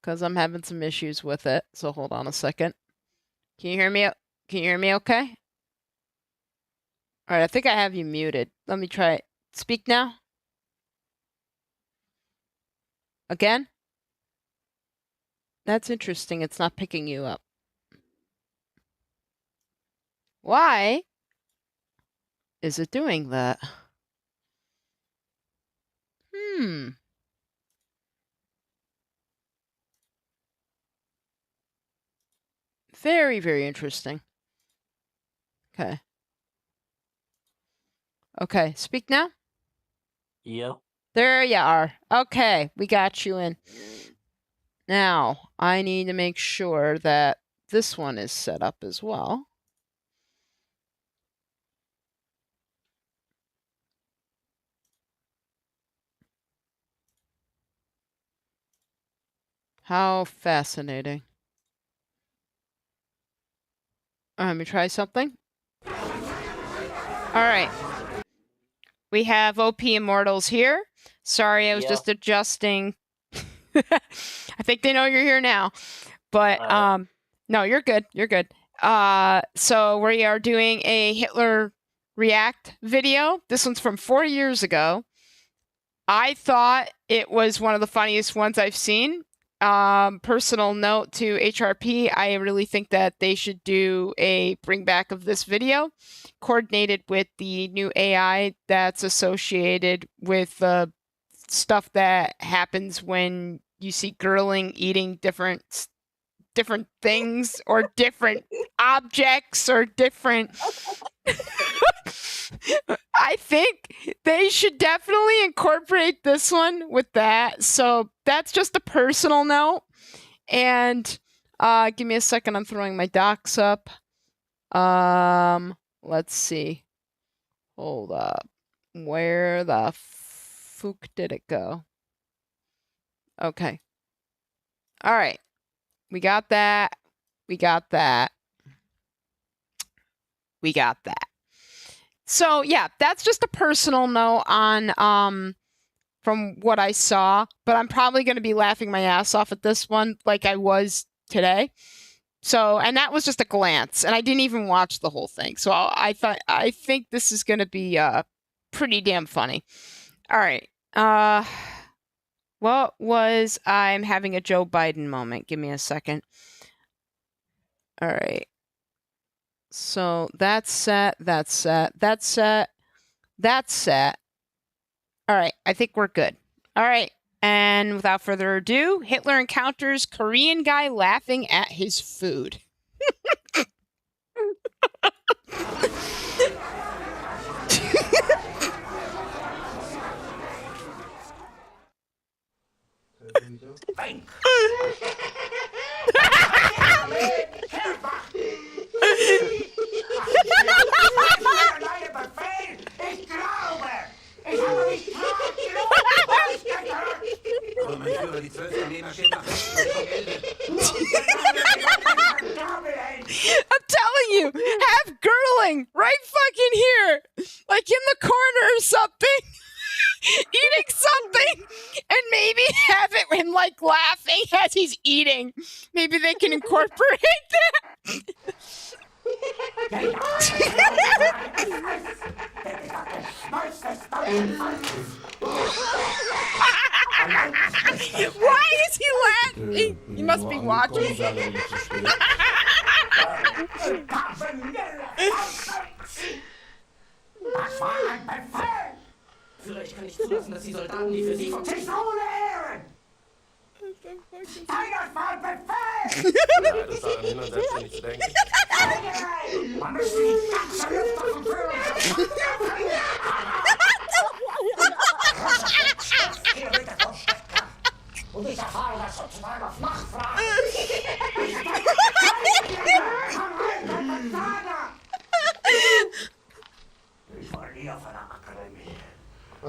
because I'm having some issues with it. So hold on a second. Can you hear me? Can you hear me okay? All right, I think I have you muted. Let me try it. Speak now. Again? That's interesting. It's not picking you up. Why is it doing that? Very, very interesting. Okay. Okay, speak now? Yeah. There you are. Okay, we got you in. Now, I need to make sure that this one is set up as well. How fascinating. Let me try something. All right. We have OP Immortals here. Sorry, I was just adjusting. I think they know you're here now. But no, you're good. You're good. So we are doing a Hitler react video. This one's from 4 years ago. I thought it was one of the funniest ones I've seen. Personal note to HRP, I really think that they should do a bring back of this video, coordinated with the new AI that's associated with the stuff that happens when you see girling eating different things or different objects or different. I think they should definitely incorporate this one with that. So that's just a personal note. And give me a second. I'm throwing my docs up. Let's see. Hold up. Where the fuck did it go? Okay. All right. We got that. We got that. We got that. So yeah, that's just a personal note on from what I saw, but I'm probably going to be laughing my ass off at this one like I was today. So, and that was just a glance, and I didn't even watch the whole thing. So I think this is going to be pretty damn funny. All right. What was I'm having a Joe Biden moment. Give me a second. All right. So that's set, that's set, that's set, that's set. All right, I think we're good. All right, and without further ado, Hitler encounters Korean guy laughing at his food. I'm telling you, have girdling right fucking here, like in the corner or something, eating something, and maybe have it him like laughing as he's eating. Maybe they can incorporate that. Why is he laughing? He must be watching. Vielleicht kann ich zulassen, dass die Soldaten, die für sie vom Tisch ehren. Steigert mal Befehl! Ja, das daran hindern, selbstständig zu denken. Man müsste die ganze Luft auf dem Führer. Hier wird der Verstecker. Und ich erfahre das sozusagen auf Nachfrage. Ich war nie auf einer Akademie.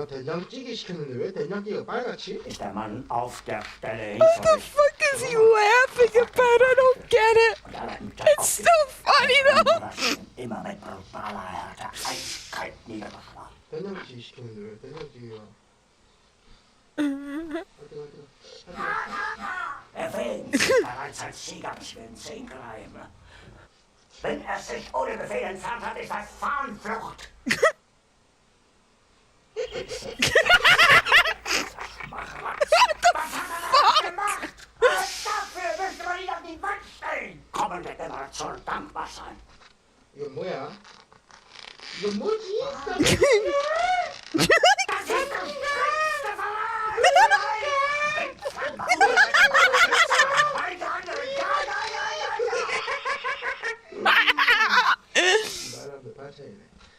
된장찌개 시켰는데 왜 된장찌개가 빨갛지? Ist der Mann auf der Stelle What the fuck is he laughing about? I don't get it. It's so funny though. Immer mit brutaler Härte eiskalt niedergeschlagen. 된장찌개 시켰는데 왜 된장찌개가 Er will Den sich bereits als Sieger ins Sehen geheim. Wenn er sich ohne Befehl entfernt hat, ist das Fahnenflucht. Was hat er gemacht? Dafür müsste man ihn an die Wand stellen. Kommende Generation dankbar sein. 이거 뭐야? 이거 뭐지? Das ist das größte Verrat!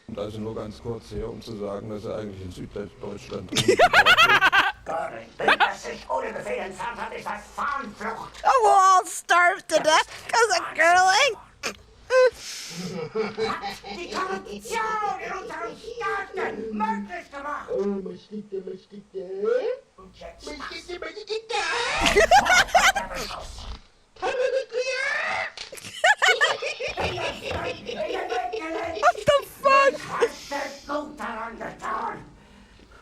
Und also nur ganz kurz hier, um zu sagen, dass er eigentlich in Süddeutschland Göring, wenn er sich ohne Befehl entfernt hat, ist das Fahnenflucht. We'll all starve to death because of curling. Die Korruption in unseren Staaten möglich gemacht. 맛있겠다 맛있겠다 Und jetzt 맛있겠다 맛있겠다 der Beschuss. 다 먹을 거야 What the fuck? Hast du gut daran getan?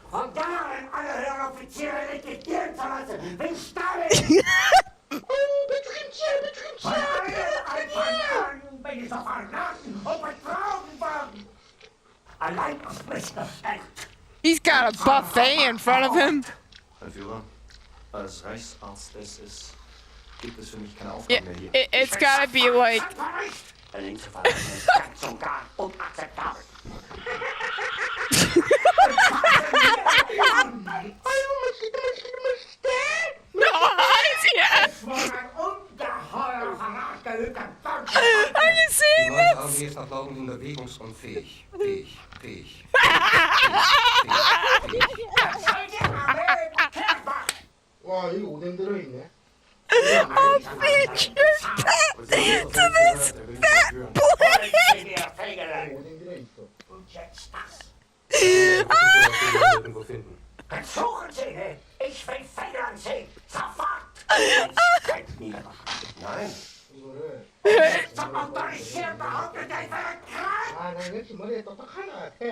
Von darin alle höheren Offiziere liquidieren zu lassen, wie Stalin. Von allen Anfang bin ich so verraten und betrogen worden. Allein auf mich gestellt. He's got a buffet in front of him. Herr Führer, als Reichsarzt gibt es für mich keine Yeah, Aufgaben mehr hier. it's gotta be like. Der linke Verrat ist ganz und gar unakzeptabel. Es wurde ein ungeheurer Verrat geübt an Deutschland. Are you seeing Die neue this? Armee ist nach laufendem bewegungsunfähig. Fähig. Das soll die Armee kehrt machen. 와 이거 오뎅 들어있네 I'll feed your pet to this fat boy. 오뎅 들어있어 Und jetzt das. Irgendwo finden. Suchen Sie ihn. Ich will federn Sie. Sofort. Nein. 이거를 Zum Autorisieren behauptet, ich wäre krank. 아나 역시 머리에 똑똑한 것 같아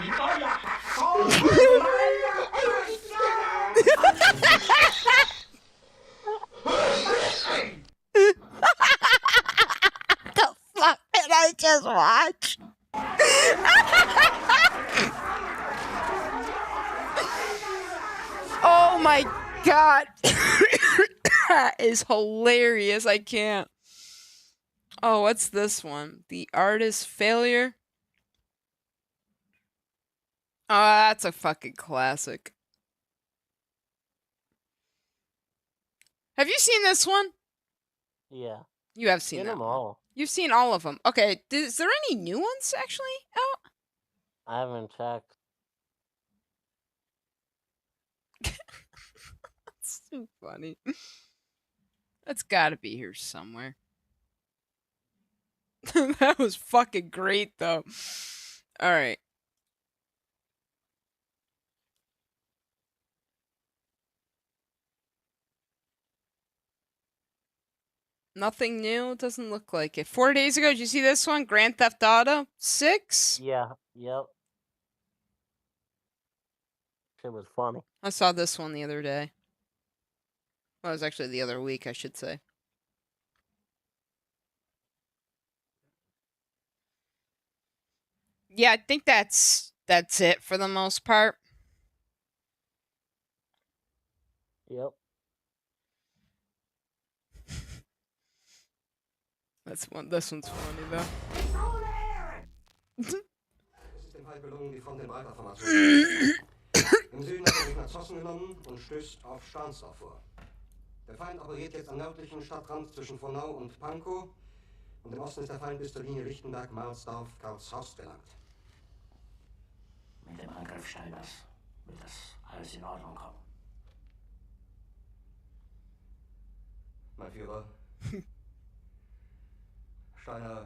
Neuer Person. Neuer The fuck did I just watch? Oh my god. That is hilarious. I can't. Oh, what's this one? The artist's failure? Oh, that's a fucking classic. Have you seen this one? Yeah, You have seen seen that them one. all. You've seen all of them. Okay, is there any new ones actually out? I haven't checked. That's so funny. That's gotta be here somewhere. That was fucking great though. Alright. Nothing new? It doesn't look like it. 4 days ago, did you see this one? Grand Theft Auto 6? Yeah, yep. Shit was funny. I saw this one the other day. Well, it was actually the other week, I should say. Yeah, I think that's it for the most part. Yep. This one's funny though. Es ist dem Feind gelungen, die Front in breiter Formation. Im Süden hat er sich nach Zossen genommen und stößt auf Stahnsdorf vor. Der Feind operiert jetzt am nördlichen Stadtrand zwischen Frohnau und Pankow und im Osten ist der Feind bis zur Linie Lichtenberg-Marsdorf-Karlshorst gelangt. Mit dem Angriff Steiners wird das alles in Ordnung kommen. Mein Führer. Steiner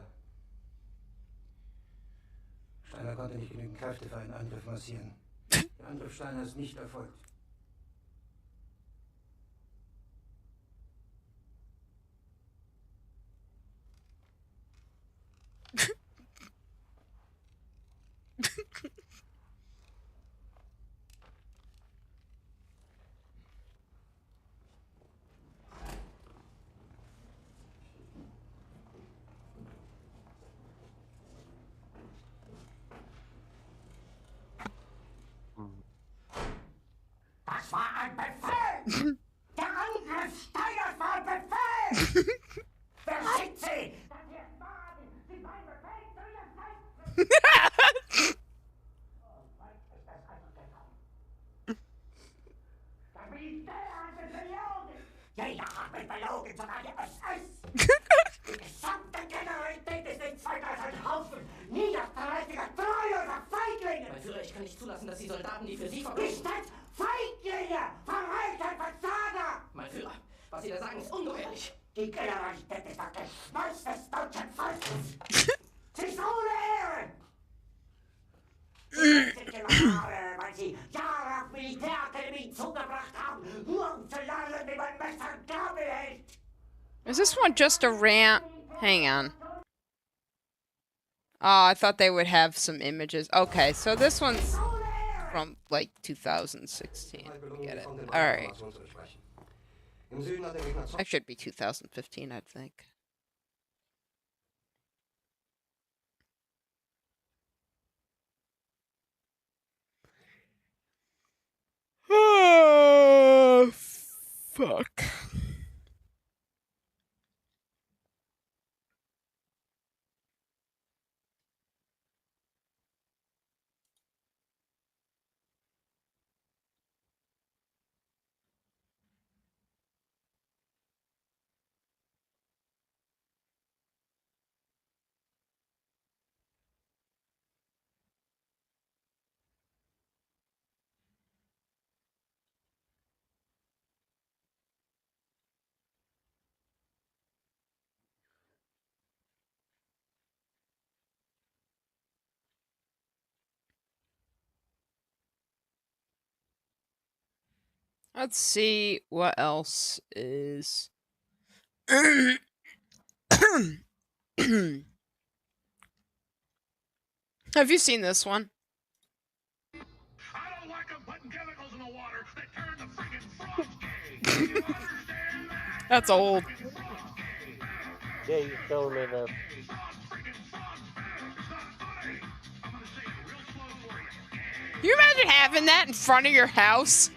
konnte nicht genügend Kräfte für einen Angriff massieren. Der Angriff Steiner ist nicht erfolgt. war ein Befehl! Der Angriff Steiners war ein Befehl! Wer schickt Sie? Das hier ist Morden! Sie mein Befehl zu widersetzen! Und weit ist das also gekommen. Das Militär hat mich belogen! Jeder hat mich belogen, sogar die SS! Die gesamte Generalität ist nichts weiter als ein Haufen niederträchtiger, treuloser Feiglinge! Mein Führer, ich kann nicht zulassen, dass die Soldaten, die für Sie Nicht verbringen... als Feiglinge! Verreiter, Versager! Mein Führer, was Sie da sagen, ist ungeheuerlich. Die Generalität ist das Geschmeiß des deutschen Volkes! Sie ist ohne Ehre! Sie sind Generale, weil sie Jahre auf Militärakademie zugebracht haben, nur um zu lernen, wie man Messer und Gabel hält! Is this one just a rant? Hang on. Oh, I thought they would have some images. Okay, so this one's from like 2016. Get it. Alright. Im Süden hat der Gegner That should be 2015, I think. Oh, fuck. Let's see what else is. Have you seen this one? I don't like them putting chemicals in the water that turn the friggin' frogs gay. You understand that? That's old. Yeah, you showed me that. Can you imagine having that in front of your house?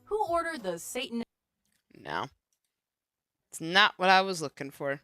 Who ordered the Satan? No. It's not what I was looking for.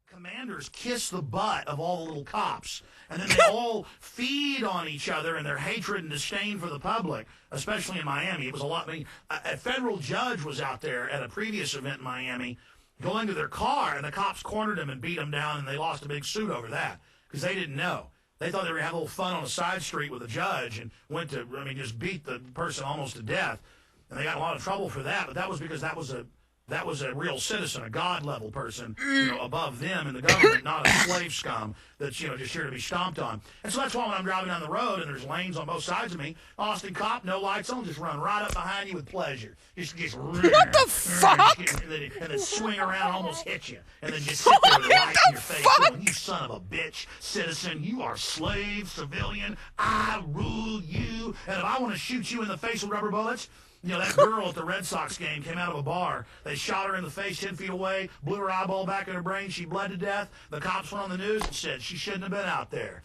Commanders kiss the butt of all the little cops, and then they all feed on each other and their hatred and disdain for the public, especially in Miami. It was a lot. I mean, a federal judge was out there at a previous event in Miami going to their car, and the cops cornered him and beat him down, and they lost a big suit over that because they didn't know. They thought they were going to have a little fun on a side street with a judge and went to, just beat the person almost to death. And they got in a lot of trouble for that, but that was because that was a real citizen, a God-level person, above them in the government, not a slave scum that's, just here to be stomped on. And so that's why when I'm driving down the road and there's lanes on both sides of me, Austin cop, no lights on, just run right up behind you with pleasure. Just what the fuck? And then swing around and almost hit you. And then just sit there with a light in your face going, you son of a bitch, citizen, you are slave, civilian, I rule you, you, and if I want to shoot you in the face with rubber bullets, you know, that girl at the Red Sox game came out of a bar. They shot her in the face 10 feet away, blew her eyeball back in her brain. She bled to death. The cops went on the news and said she shouldn't have been out there.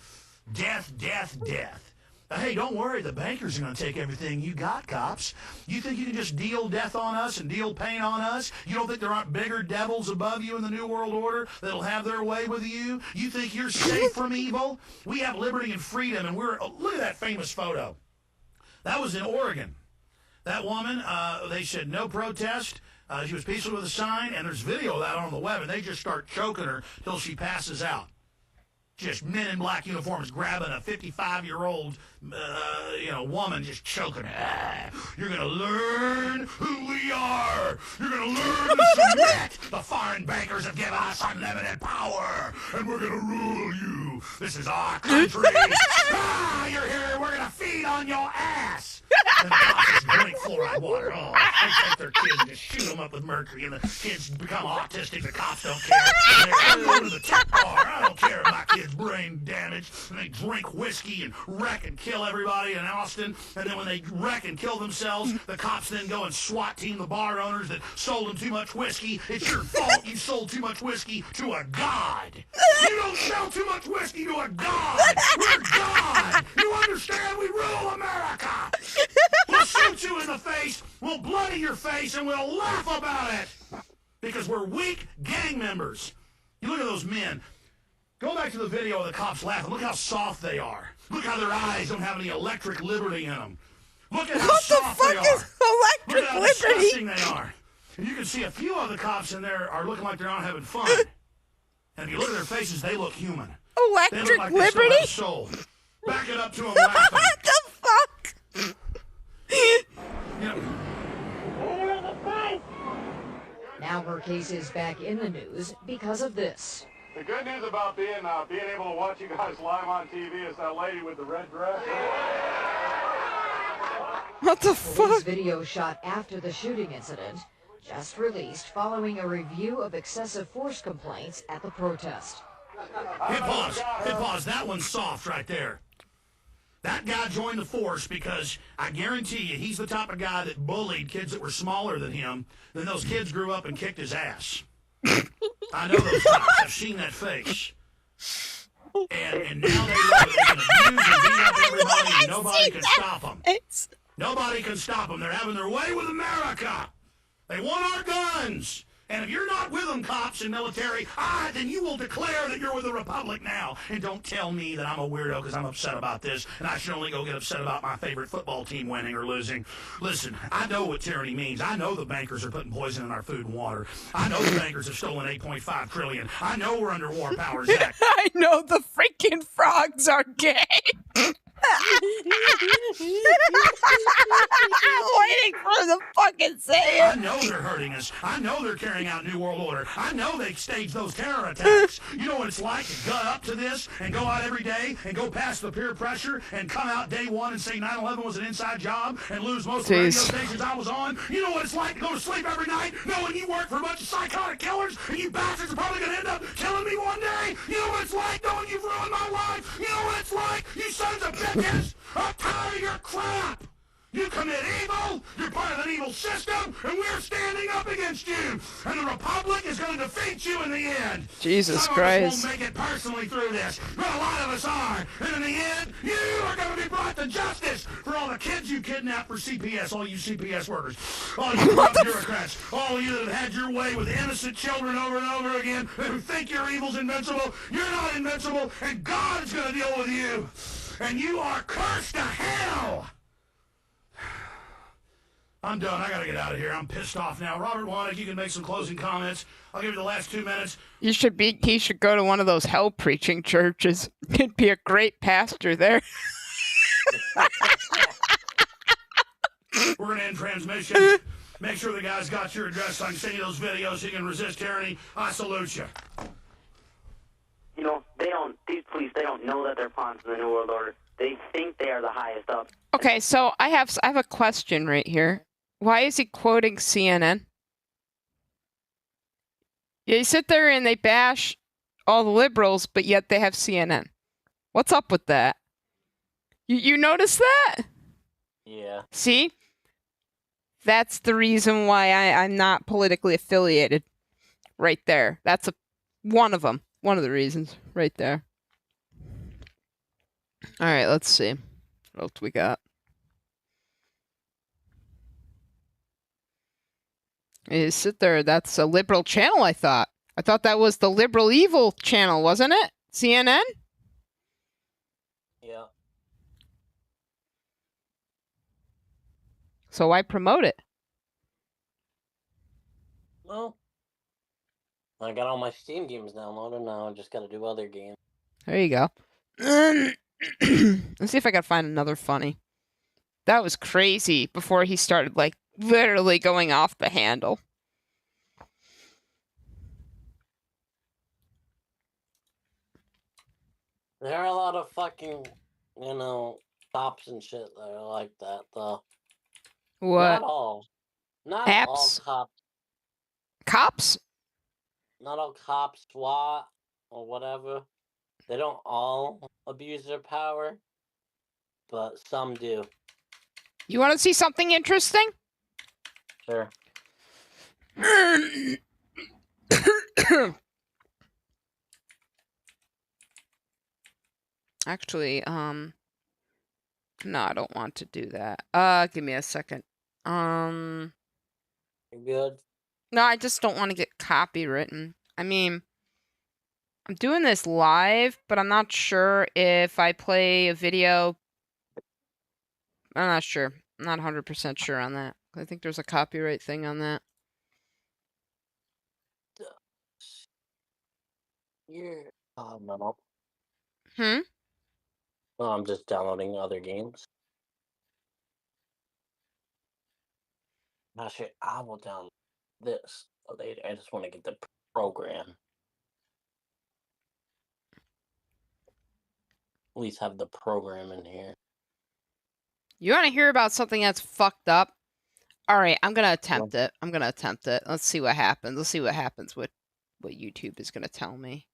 Death, death, death. Hey, don't worry. The bankers are going to take everything you got, cops. You think you can just deal death on us and deal pain on us? You don't think there aren't bigger devils above you in the New World Order that'll have their way with you? You think you're safe from evil? We have liberty and freedom, and look at that famous photo. That was in Oregon. That woman, they said no protest. She was peaceful with a sign, and there's video of that on the web, and they just start choking her till she passes out. Just men in black uniforms grabbing a 55-year-old, woman, just choking her. You're going to learn who we are. You're going to learn to submit. The foreign bankers have given us unlimited power, and we're going to rule you. This is our country. You're here. We're going to feed on your ass. And the cops just drink fluoride water. Oh, they take their kids and just shoot them up with mercury, and the kids become autistic. The cops don't care. They go to the tech bar. I don't care if my kid's brain damaged. And they drink whiskey and wreck and kill everybody in Austin. And then when they wreck and kill themselves, the cops then go and SWAT team the bar owners that sold them too much whiskey. It's your fault you sold too much whiskey to a god. You don't sell too much whiskey to a god. We're God. You understand? We rule America. We'll shoot you in the face, we'll bloody your face, and we'll laugh about it. Because we're weak gang members. You look at those men. Go back to the video of the cops laughing. Look how soft they are. Look how their eyes don't have any electric liberty in them. Look at how soft they are. What the fuck is electric Look at how liberty? disgusting they are. And you can see a few of the cops in there are looking like they're not having fun. And if you look at their faces, they look human. They look Electric like they still liberty? have a soul. Back it up to them laughing. What the fuck? You know, Now her case is back in the news because of this. The good news about being able to watch you guys live on TV is that lady with the red dress. What the Police fuck? video shot after the shooting incident, just released following a review of excessive force complaints at the protest. hit pause. Hit pause. That one's soft right there. That guy joined the force because I guarantee you he's the type of guy that bullied kids that were smaller than him. Then those kids grew up and kicked his ass. I know those types. I've seen that face. And now they love it. They can abuse and beat up everybody, and nobody can stop them. Nobody can stop them. They're having their way with America. They want our guns. And if you're not with them, cops and military, then you will declare that you're with the Republic now. And don't tell me that I'm a weirdo because I'm upset about this, and I should only go get upset about my favorite football team winning or losing. Listen, I know what tyranny means. I know the bankers are putting poison in our food and water. I know the bankers have stolen $8.5 trillion. I know we're under War Powers Act. I know the freaking frogs are gay. I'm waiting for the fucking say I it. know they're hurting us. I know they're carrying out New World Order. I know they staged those terror attacks. You know what it's like to gut up to this and go out every day and go past the peer pressure and come out day one and say 9/11 was an inside job and lose most of the radio stations I was on? You know what it's like to go to sleep every night knowing you work for a bunch of psychotic killers and you bastards are probably going to end up killing me one day? You know what it's like knowing you've ruined my life? You know what it's like, you sons of bitches? I'm tired of your crap! You commit evil, you're part of an evil system, and we're standing up against you! And the Republic is going to defeat you in the end! Jesus Some Christ. of us won't make it personally through this, but a lot of us are! And in the end, you are going to be brought to justice for all the kids you kidnapped for CPS, all you CPS workers, all you bureaucrats, all of you that have had your way with innocent children over and over again, who think your evil's invincible. You're not invincible, and God is going to deal with you! And you are cursed to hell! I'm done. I gotta get out of here. I'm pissed off now. Robert Wannick, you can make some closing comments. I'll give you the last 2 minutes. He should go to one of those hell preaching churches. He'd be a great pastor there. We're gonna end transmission. Make sure the guy's got your address so I can send you those videos so you can resist tyranny. I salute you. You know, these police, they don't know that they're pawns in the New World Order. They think they are the highest up. Okay, so I have a question right here. Why is he quoting CNN? Yeah, you sit there and they bash all the liberals, but yet they have CNN. What's up with that? You notice that? Yeah. See? That's the reason why I'm not politically affiliated. Right there. That's one of them. One of the reasons. Right there. Alright, let's see. What else we got? You sit there. That's a liberal channel, I thought. I thought that was the liberal evil channel, wasn't it? CNN? Yeah. So why promote it? Well, I got all my Steam games downloaded now. I just got to do other games. There you go. Let's see if I can find another funny. That was crazy before he started, like, literally going off the handle. There are a lot of fucking, you know, cops and shit that are like that, though. What? Not all. Not all Apps? cops. Cops? Not all cops, SWAT, or whatever. They don't all abuse their power, but some do. You want to see something interesting? Sure. Actually, no, I don't want to do that. Give me a second. You good? No, I just don't want to get copywritten. I mean, I'm doing this live, but I'm not sure if I play a video. I'm not sure. I'm not 100% sure on that. I think there's a copyright thing on that. Yeah. No. Hmm? Well, I'm just downloading other games. Actually, I will download this later. I just want to get the program. At least have the program in here. You want to hear about something that's fucked up? All right, I'm going to attempt it. Let's see what happens. Let's see what happens with what YouTube is going to tell me.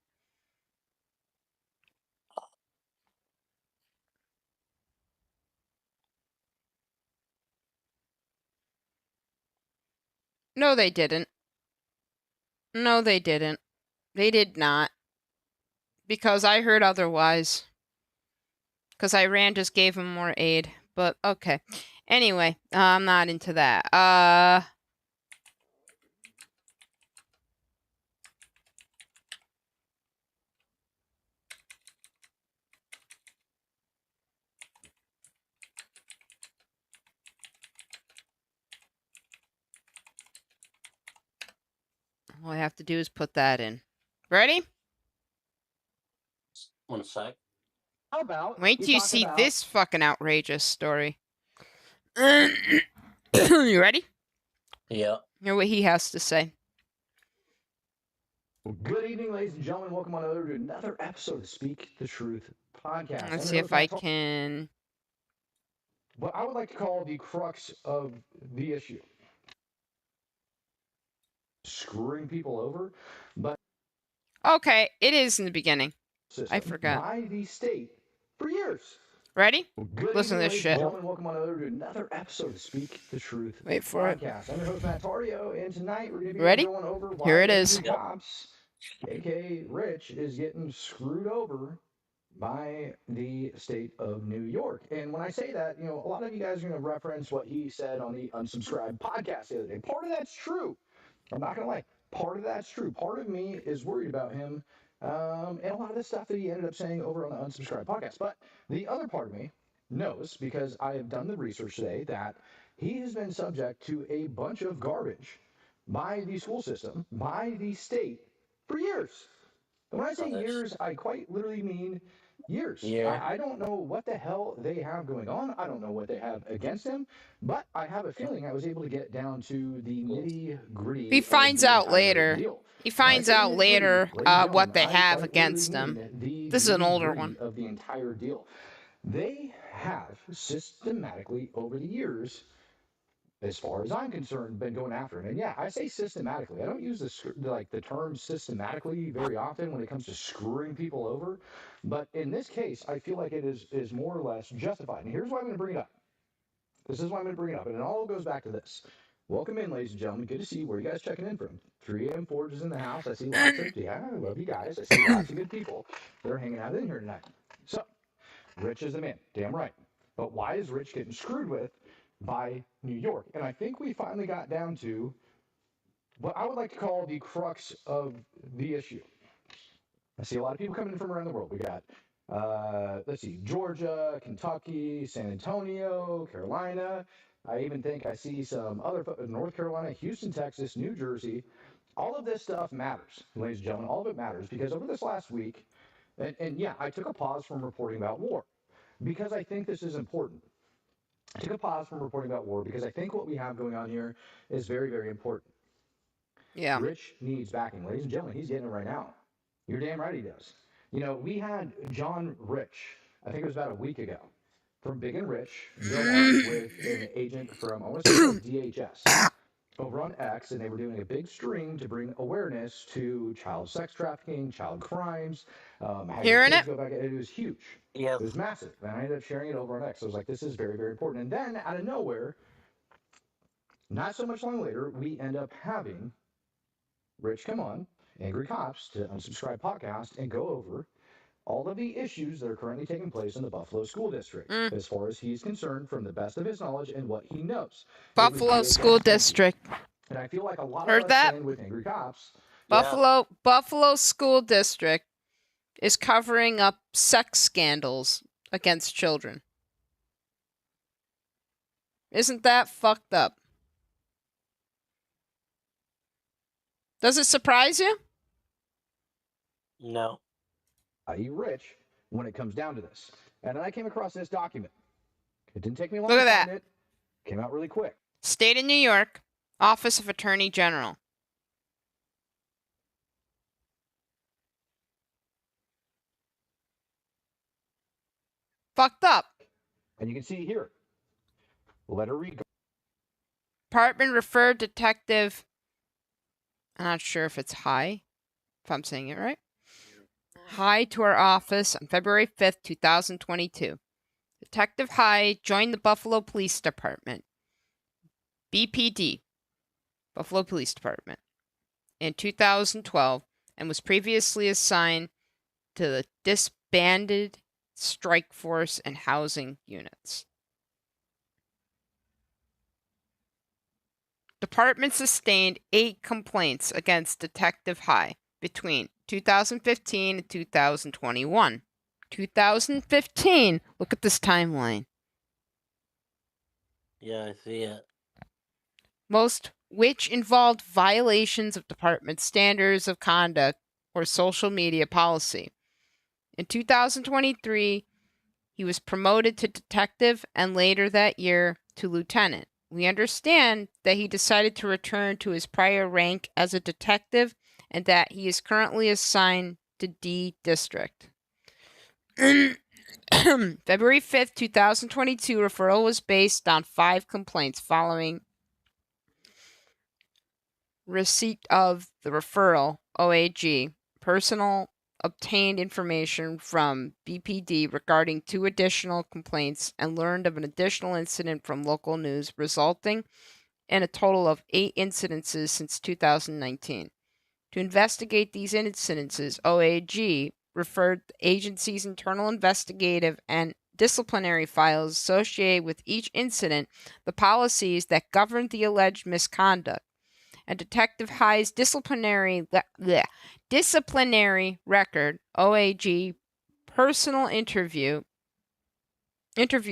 No, they didn't. No, they didn't. They did not. Because I heard otherwise. Because Iran just gave him more aid. But, okay. Anyway, I'm not into that. All I have to do is put that in. Ready? 1 sec. How about Wait till you see this fucking outrageous story. You ready? Yeah. Hear what he has to say. Well, good evening, ladies and gentlemen. Welcome on over to another episode of Speak the Truth podcast. Let's see if I can. What I would like to call the crux of the issue. Screwing people over, but Okay, it is in the beginning. I forgot. By the state for years. Ready? Well, good Listen evening, to this ladies shit. and gentlemen. Welcome on over to another episode of Speak the Truth Wait for podcast. I'm your host, Matt Tario, and tonight we're going to be Ready? going over why Here it is. cops, aka Rich, is getting screwed over by the state of New York. And when I say that, you know, a lot of you guys are going to reference what he said on the Unsubscribed podcast the other day. Part of that's true. I'm not going to lie. Part of that's true. Part of me is worried about him and a lot of the stuff that he ended up saying over on the Unsubscribed podcast. But the other part of me knows, because I have done the research today, that he has been subject to a bunch of garbage by the school system, by the state, for years. And when I say years, I quite literally mean years. Yeah. I don't know what the hell they have going on. I don't know what they have against him, but I have a feeling I was able to get down to the nitty-gritty. He finds out later. He finds out later what they have against him. This is an older one. Of the entire deal. They have systematically, over the years, as far as I'm concerned, been going after him. And yeah, I say systematically. I don't use the term systematically very often when it comes to screwing people over. But in this case, I feel like it is more or less justified. And here's why I'm going to bring it up. This is why I'm going to bring it up, and it all goes back to this. Welcome in, ladies and gentlemen. Good to see you. Where are you guys checking in from? 3 a.m. Forge is in the house. I see lots of, yeah, I love you guys. I see lots of good people that are hanging out in here tonight. So, Rich is the man. Damn right. But why is Rich getting screwed with by New York? And I think we finally got down to what I would like to call the crux of the issue. I see a lot of people coming in from around the world. We got, let's see, Georgia, Kentucky, San Antonio, Carolina. I even think I see some other, North Carolina, Houston, Texas, New Jersey. All of this stuff matters, ladies and gentlemen. All of it matters because over this last week, and yeah, I took a pause from reporting about war because I think this is important. I took a pause from reporting about war because I think what we have going on here is very, very important. Yeah. Rich needs backing. Ladies and gentlemen, he's getting it right now. You're damn right he does. You know, we had John Rich, I think it was about a week ago, from Big and Rich, go up with an agent from, I want to say it was DHS, over on X, and they were doing a big stream to bring awareness to child sex trafficking, child crimes, how your Hearing kids it? go back. It was huge. Yep. It was massive. And I ended up sharing it over on X. I was like, this is very, very important. And then, out of nowhere, not so much long later, we end up having Rich come on, Angry Cops, to Unsubscribe Podcast and go over all of the issues that are currently taking place in the Buffalo School District, as far as he's concerned, from the best of his knowledge and what he knows. Buffalo School District. And I feel like a lot Heard of us that? stand with Angry Cops. Buffalo School District is covering up sex scandals against children. Isn't that fucked up? Does it surprise you? No. I.e. Rich, when it comes down to this. And then I came across this document. It didn't take me long Look to at find that. it. Came out really quick. State of New York, Office of Attorney General. Fucked up. And you can see here. Letter read. Department referred Detective, I'm not sure if it's High, if I'm saying it right. High to our office on February 5th, 2022. Detective High joined the Buffalo Police Department, BPD, Buffalo Police Department, in 2012 and was previously assigned to the disbanded strike force and housing units. Department sustained 8 complaints against Detective High between 2015 and 2021. 2015, look at this timeline. Yeah, I see it. Most which involved violations of department standards of conduct or social media policy. In 2023, he was promoted to detective and later that year to lieutenant. We understand that he decided to return to his prior rank as a detective and that he is currently assigned to D District. February 5th, 2022, referral was based on 5 complaints following receipt of the referral, OAG, personal obtained information from BPD regarding 2 additional complaints and learned of an additional incident from local news, resulting in a total of 8 incidences since 2019. To investigate these incidences, OAG referred the agency's internal investigative and disciplinary files associated with each incident, the policies that govern the alleged misconduct, and Detective High's disciplinary record. OAG personal interviewed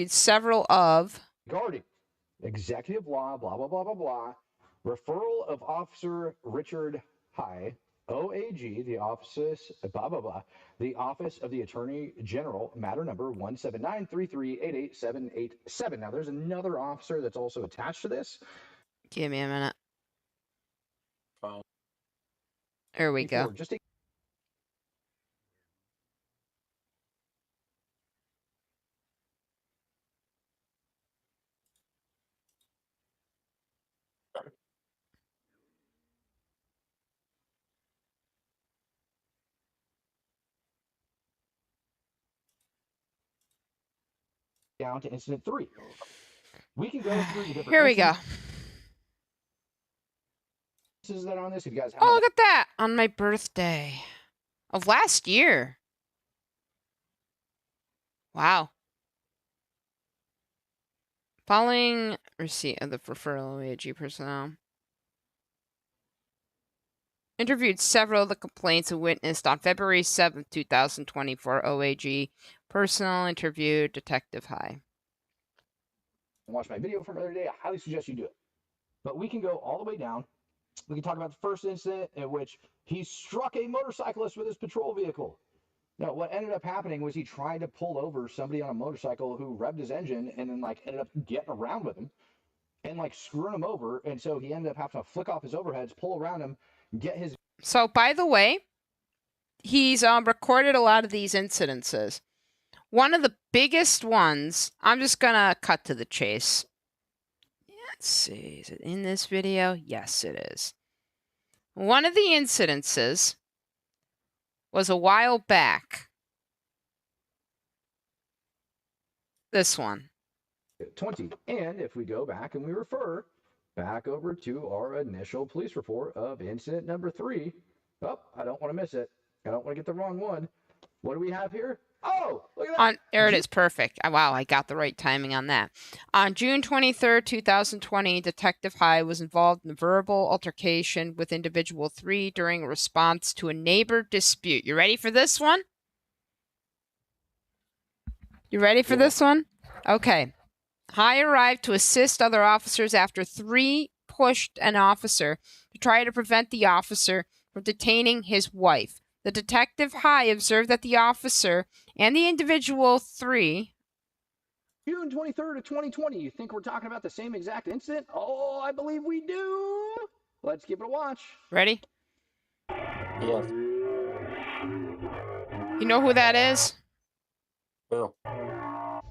several of Regarding executive law, blah, blah, blah, blah, blah. Referral of Officer Richard High, OAG, the office, blah, blah, blah. The Office of the Attorney General, matter number 17933888787. Now, there's another officer that's also attached to this. Give me a minute. There we go. Just to down to incident 3. We can go through the different. Here we go. That on this, if you guys have oh, look at that! On my birthday of last year. Wow. Following receipt of the referral, OAG personnel interviewed several of the complaints and witnessed on February 7th, 2024. OAG personnel interviewed Detective High. Watch my video from the other day. I highly suggest you do it. But we can go all the way down. We can talk about the first incident in which he struck a motorcyclist with his patrol vehicle. Now, what ended up happening was he tried to pull over somebody on a motorcycle who revved his engine and then, like, ended up getting around with him and, like, screwing him over. And so he ended up having to flick off his overheads, pull around him, get his... So, by the way, he's recorded a lot of these incidences. One of the biggest ones, I'm just going to cut to the chase. Let's see, is it in this video? Yes, it is. One of the incidences was a while back. This one. 20. And if we go back and we refer back over to our initial police report of incident number 3. Oh, I don't want to miss it. I don't want to get the wrong one. What do we have here? Oh, look at that. There it is. Perfect. Wow, I got the right timing on that. On June 23rd, 2020, Detective High was involved in a verbal altercation with individual 3 during a response to a neighbor dispute. You ready for this one? You ready for this one? Okay. High arrived to assist other officers after 3 pushed an officer to try to prevent the officer from detaining his wife. The Detective High observed that the officer and the individual 3... June 23rd of 2020. You think we're talking about the same exact incident? Oh, I believe we do. Let's give it a watch. Ready? Yes. You know who that is? Who?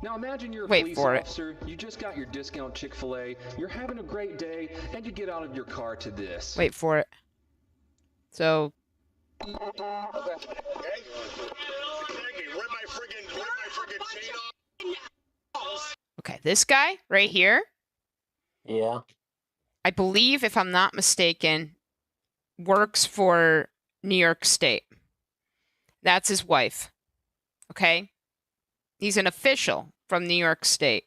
Now imagine you're a Wait police for officer, you just got your discount Chick-fil-A, you're having a great day, and you get out of your car to this. Wait for it. So... Okay, this guy right here. Yeah. I believe, if I'm not mistaken, works for New York State. That's his wife. Okay? He's an official from New York State.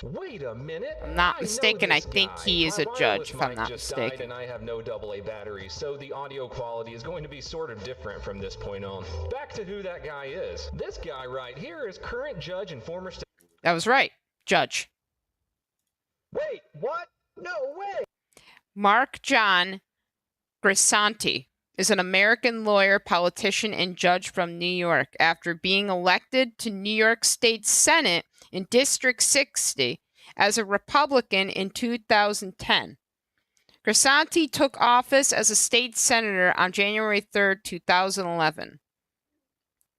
Wait a minute. I'm not mistaken. I think he is a judge, if I'm not mistaken. And I have no AA batteries, so the audio quality is going to be sort of different from this point on. Back to who that guy is. This guy right here is current judge and former state. That was right. Judge. Wait, what? No way. Mark John Grisanti is an American lawyer, politician, and judge from New York. After being elected to New York State Senate in District 60 as a Republican in 2010. Grisanti took office as a state senator on January 3rd, 2011.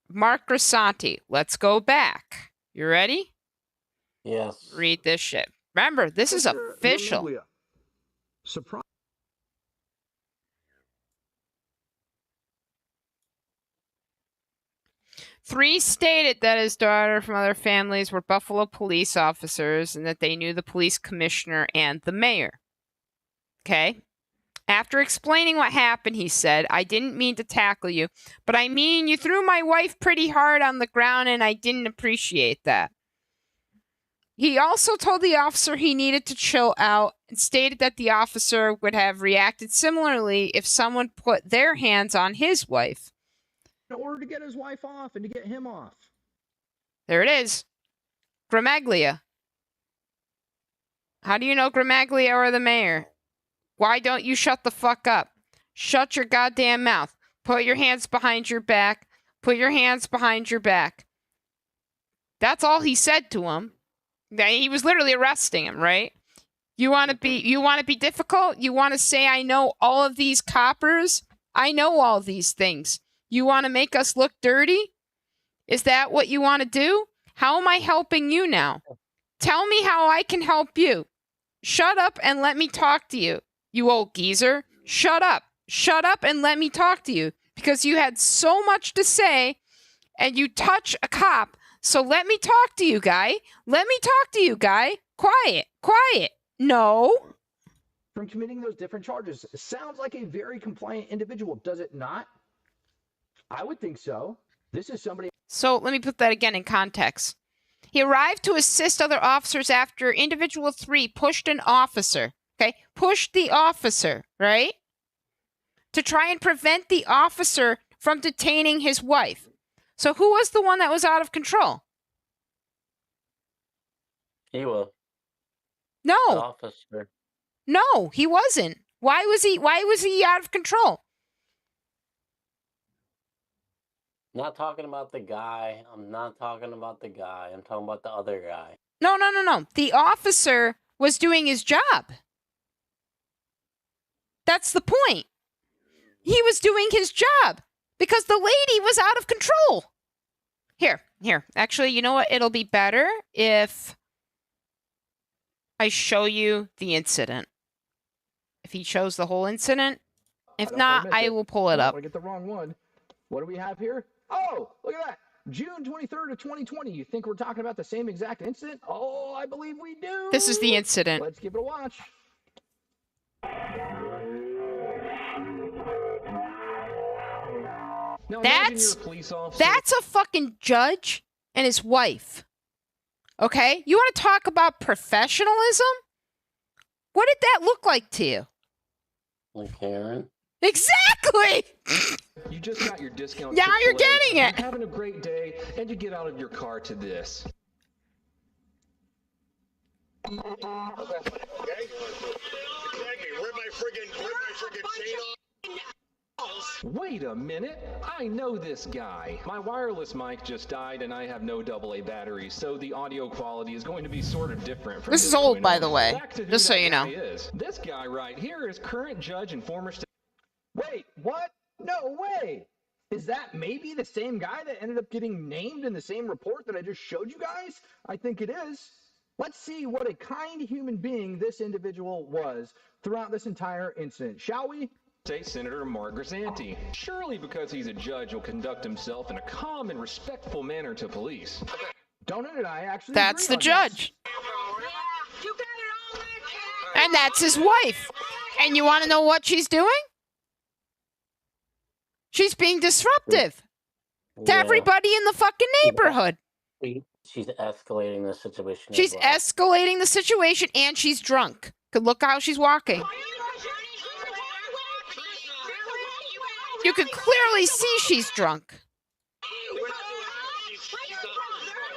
Mark Grisanti, let's go back. You ready? Yes. Read this shit. Remember, this is official. Surprise. Three stated that his daughter from other families were Buffalo police officers and that they knew the police commissioner and the mayor. Okay? After explaining what happened, he said, I didn't mean to tackle you, but I mean you threw my wife pretty hard on the ground and I didn't appreciate that. He also told the officer he needed to chill out and stated that the officer would have reacted similarly if someone put their hands on his wife. In order to get his wife off and to get him off. There it is. Gramaglia. How do you know Gramaglia or the mayor? Why don't you shut the fuck up? Shut your goddamn mouth. Put your hands behind your back. Put your hands behind your back. That's all he said to him. He was literally arresting him, right? You want to be difficult? You want to say I know all of these coppers? I know all these things. You want to make us look dirty? Is that what you want to do? How am I helping you now? Tell me how I can help you. Shut up and let me talk to you, you old geezer. Shut up. Shut up and let me talk to you because you had so much to say and you touch a cop. So let me talk to you, guy. Let me talk to you, guy. Quiet. Quiet. No. From committing those different charges. Sounds like a very compliant individual, does it not? I would think so. This is somebody... So let me put that again in context. He arrived to assist other officers after individual 3 pushed an officer. Okay? Pushed the officer, right? To try and prevent the officer from detaining his wife. So who was the one that was out of control? He was. No. The officer. No, he wasn't. Why was he out of control? I'm not talking about the guy. I'm talking about the other guy. No. The officer was doing his job. That's the point. He was doing his job because the lady was out of control. Here. Actually, you know what? It'll be better if I show you the incident. If he shows the whole incident. If not, I will pull it up. I get the wrong one. What do we have here? Oh, look at that. June 23rd of 2020. You think we're talking about the same exact incident? Oh, I believe we do. This is the incident. Let's give it a watch. Now, That's you're a police officer. That's a fucking judge and his wife. Okay? You want to talk about professionalism? What did that look like to you? Like Karen? Exactly! You just got your discount. Now you're Chick-fil-A, getting it. You're having a great day, and you get out of your car to this. Okay. Exactly. Rip my friggin' chain off. Wait a minute, I know this guy. My wireless mic just died and I have no AA batteries, so the audio quality is going to be sort of different from This is old, by the way, Back to who just so that you know. guy is. This guy right here is current judge and former state. Wait, what? No way. Is that maybe the same guy that ended up getting named in the same report that I just showed you guys? I think it is. Let's see what a kind human being this individual was throughout this entire incident, shall we? State Senator Mark Grisanti. Surely because he's a judge will conduct himself in a calm and respectful manner to police. Donut and I actually That's the agree on judge. And that's his wife. And you want to know what she's doing? She's being disruptive to everybody in the fucking neighborhood. She's escalating the situation. She's escalating the situation, and she's drunk. Could look how she's walking. You could clearly see she's drunk.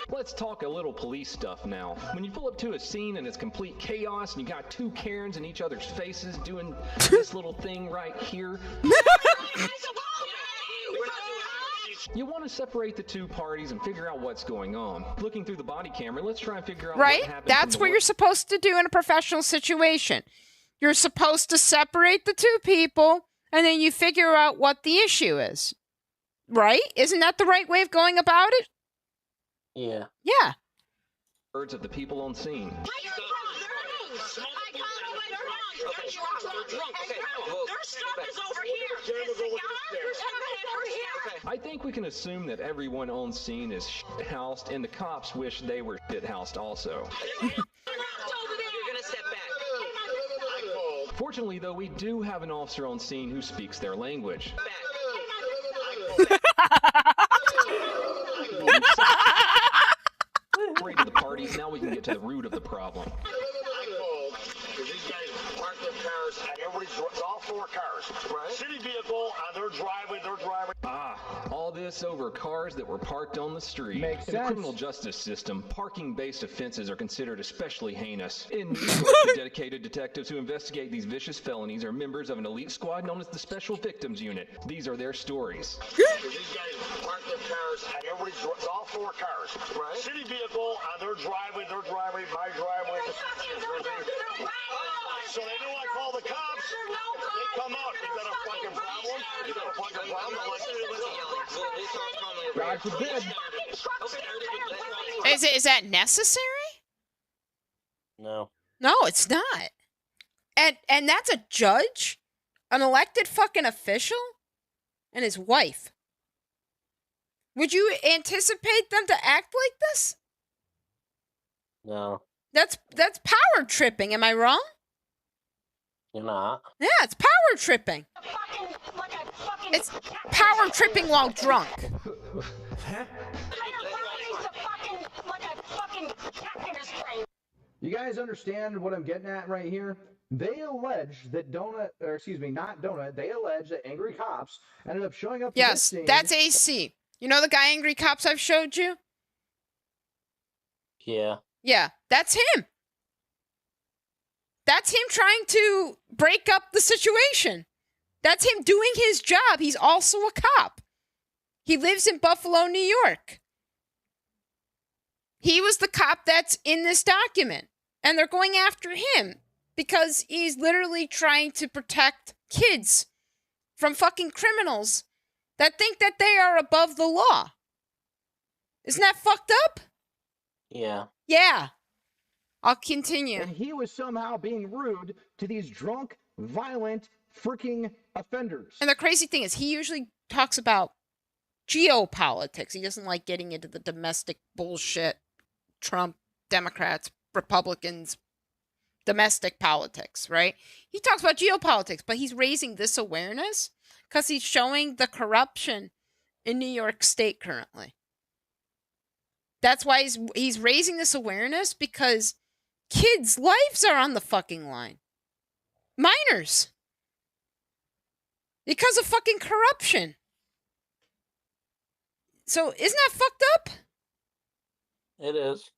Let's talk a little police stuff now. When you pull up to a scene and it's complete chaos and you got 2 Karens in each other's faces doing this little thing right here. You want to separate the 2 parties and figure out what's going on. Looking through the body camera, let's try and figure out what happened. That's what you're supposed to do in a professional situation. You're supposed to separate the 2 people, and then you figure out what the issue is. Right? Isn't that the right way of going about it? Yeah. Yeah. Words of the people on scene. I think we can assume that everyone on scene is shit-housed, and the cops wish they were shit-housed also. Fortunately, though, we do have an officer on scene who speaks their language. Separated the parties, now we can get to the root of the problem. These guys park their cars at all 4 cars. Right. City vehicle on their driveway, All this over cars that were parked on the street. Makes In the sense. criminal justice system, parking-based offenses are considered especially heinous. In New York, the dedicated detectives who investigate these vicious felonies are members of an elite squad known as the Special Victims Unit. These are their stories. These guys park their cars at all 4 cars. Right. City vehicle on their driveway, my driveway. So they know I call the cops. They come out. You got a fucking problem? You got a fucking problem? God forbid. Is that necessary? No. No, it's not. And that's a judge? An elected fucking official? And his wife. Would you anticipate them to act like this? No. That's power tripping. Am I wrong? You're not. Yeah, it's power tripping. It's power tripping while drunk. You guys understand what I'm getting at right here? They allege that not Donut, they allege that angry cops ended up showing up to this scene. That's AC. You know the guy Angry Cops I've showed you? Yeah. Yeah, that's him. That's him trying to break up the situation. That's him doing his job. He's also a cop. He lives in Buffalo, New York. He was the cop that's in this document. And they're going after him because he's literally trying to protect kids from fucking criminals that think that they are above the law. Isn't that fucked up? Yeah. Yeah. I'll continue. And he was somehow being rude to these drunk, violent, freaking offenders. And the crazy thing is, he usually talks about geopolitics. He doesn't like getting into the domestic bullshit. Trump, Democrats, Republicans, domestic politics, right? He talks about geopolitics, but he's raising this awareness because he's showing the corruption in New York State currently. That's why he's raising this awareness, because kids' lives are on the fucking line. Minors. Because of fucking corruption. So isn't that fucked up? It is.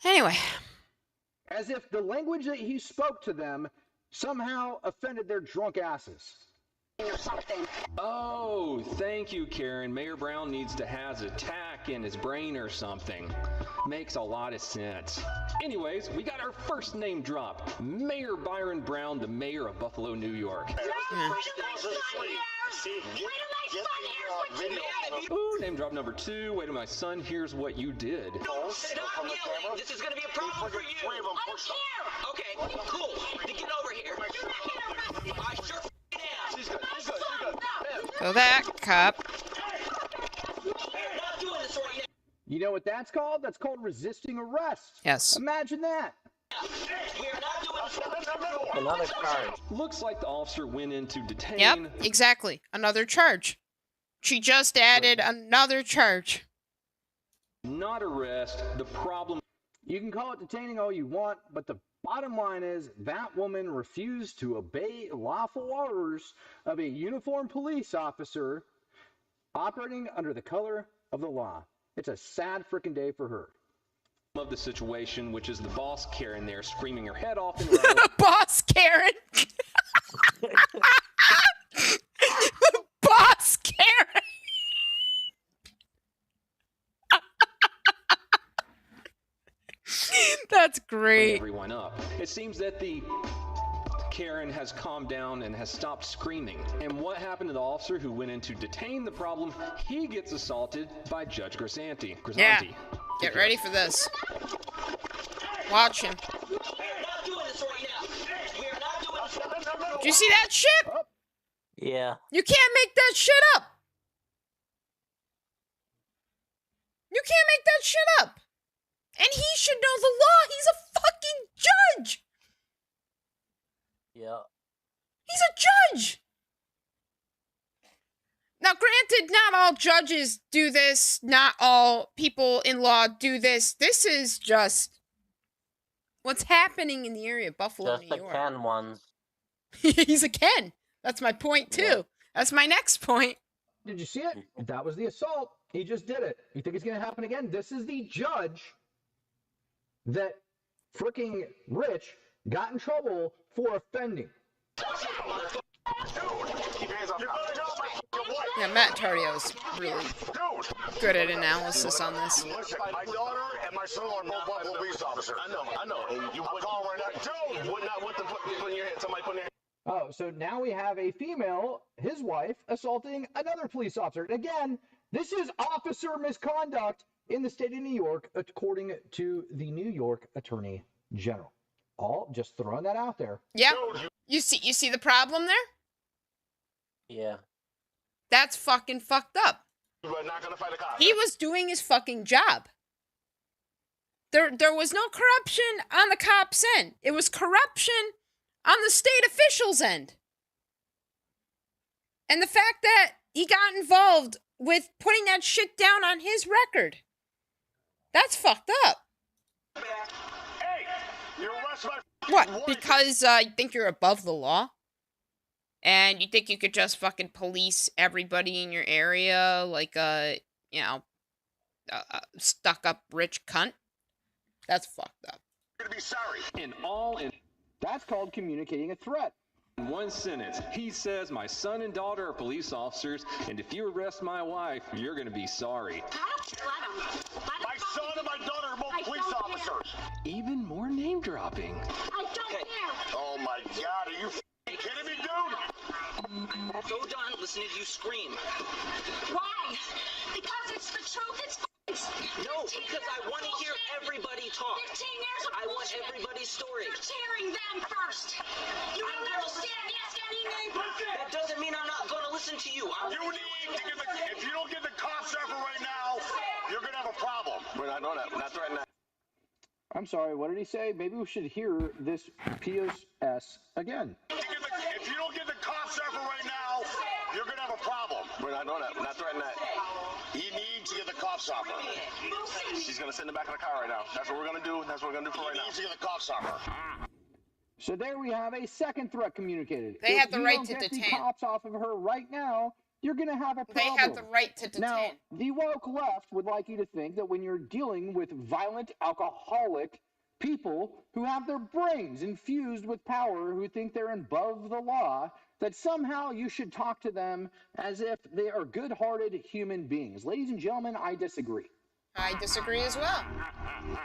Anyway. As if the language that he spoke to them somehow offended their drunk asses. Oh, thank you, Karen. Mayor Brown needs to have a tack in his brain or something. Makes a lot of sense. Anyways, we got our first name drop. Mayor Byron Brown, the mayor of Buffalo, New York. Ooh, name drop number 2. Wait till my son hears what you did. Stop yelling! This is gonna be a problem for you! I don't care! Okay, cool. Then get over here. I sure am. She's good. So that cop. You know what that's called? That's called resisting arrest. Yes. Imagine that. Another charge. Looks like the officer went in to detain. Yep, exactly. Another charge. She just added another charge. Not arrest. The problem. You can call it detaining all you want, but the bottom line is that woman refused to obey lawful orders of a uniformed police officer operating under the color of the law. It's a sad freaking day for her. Of the situation, which is the boss Karen there screaming her head off in Boss Karen. Boss Karen. That's great. Everyone up. It seems that the Karen has calmed down and has stopped screaming. And what happened to the officer who went in to detain the problem? He gets assaulted by Judge Grisanti. Yeah. Get ready for this. Watch him. Do you see that shit? Yeah. You can't make that shit up. You can't make that shit up. And he should know the law. He's a fucking judge. Yeah. He's a judge. Now, granted, not all judges do this. Not all people in law do this. This is just what's happening in the area of Buffalo, Just New the York. Ken ones. He's a Ken. That's my point, too. Yeah. That's my next point. Did you see it? That was the assault. He just did it. You think it's going to happen again? This is the judge that freaking Rich got in trouble for offending. Yeah, Matt Tardio's really good at analysis on this. My daughter and my son are both Buffalo police officers. I know. And you would call right now. Dude, would not want them putting your head. Somebody putting their. Oh, so now we have a female, his wife, assaulting another police officer. And again, this is officer misconduct in the state of New York, according to the New York Attorney General. All just throwing that out there. Yeah. You see the problem there? Yeah. That's fucking fucked up. You are not gonna fight a cop. He was doing his fucking job. There was no corruption on the cops' end. It was corruption on the state officials' end. And the fact that he got involved with putting that shit down on his record. That's fucked up. Hey, you arrest my What? wife. Because you think you're above the law? And you think you could just fucking police everybody in your area like a, you know, stuck-up rich cunt? That's fucked up. You're gonna be sorry. That's called communicating a threat. In one sentence, he says my son and daughter are police officers, and if you arrest my wife, you're going to be sorry. My son and my daughter are both police officers. Even more name dropping. I don't care. Oh my God, are you kidding me, dude? So done listening to you scream. Why? Because it's the truth. It's No, because I want to hear everybody talk. 15 years of I want bullshit. everybody's story. You're cheering them first. You don't understand. Yes, any name. That doesn't mean I'm not going to listen to you. If you don't get the cops there right now, you're gonna have a problem. We're not doing that. We're not threatening that. I'm sorry, what did he say? Maybe we should hear this POS again. If you don't get the cops there right now, you're gonna have a problem. We're not doing that. We're not threatening that. He needs to get the cops off her. She's gonna sit in the back of the car right now. That's what we're gonna do. That's what we're gonna do for right now. He needs to get the cops off her. So there we have a second threat communicated. They If have the you right don't to get detain. the cops off of her right now, you're going to have a problem. They have the right to detain. Now, the woke left would like you to think that when you're dealing with violent, alcoholic people who have their brains infused with power, who think they're above the law, that somehow you should talk to them as if they are good-hearted human beings. Ladies and gentlemen, I disagree. I disagree as well.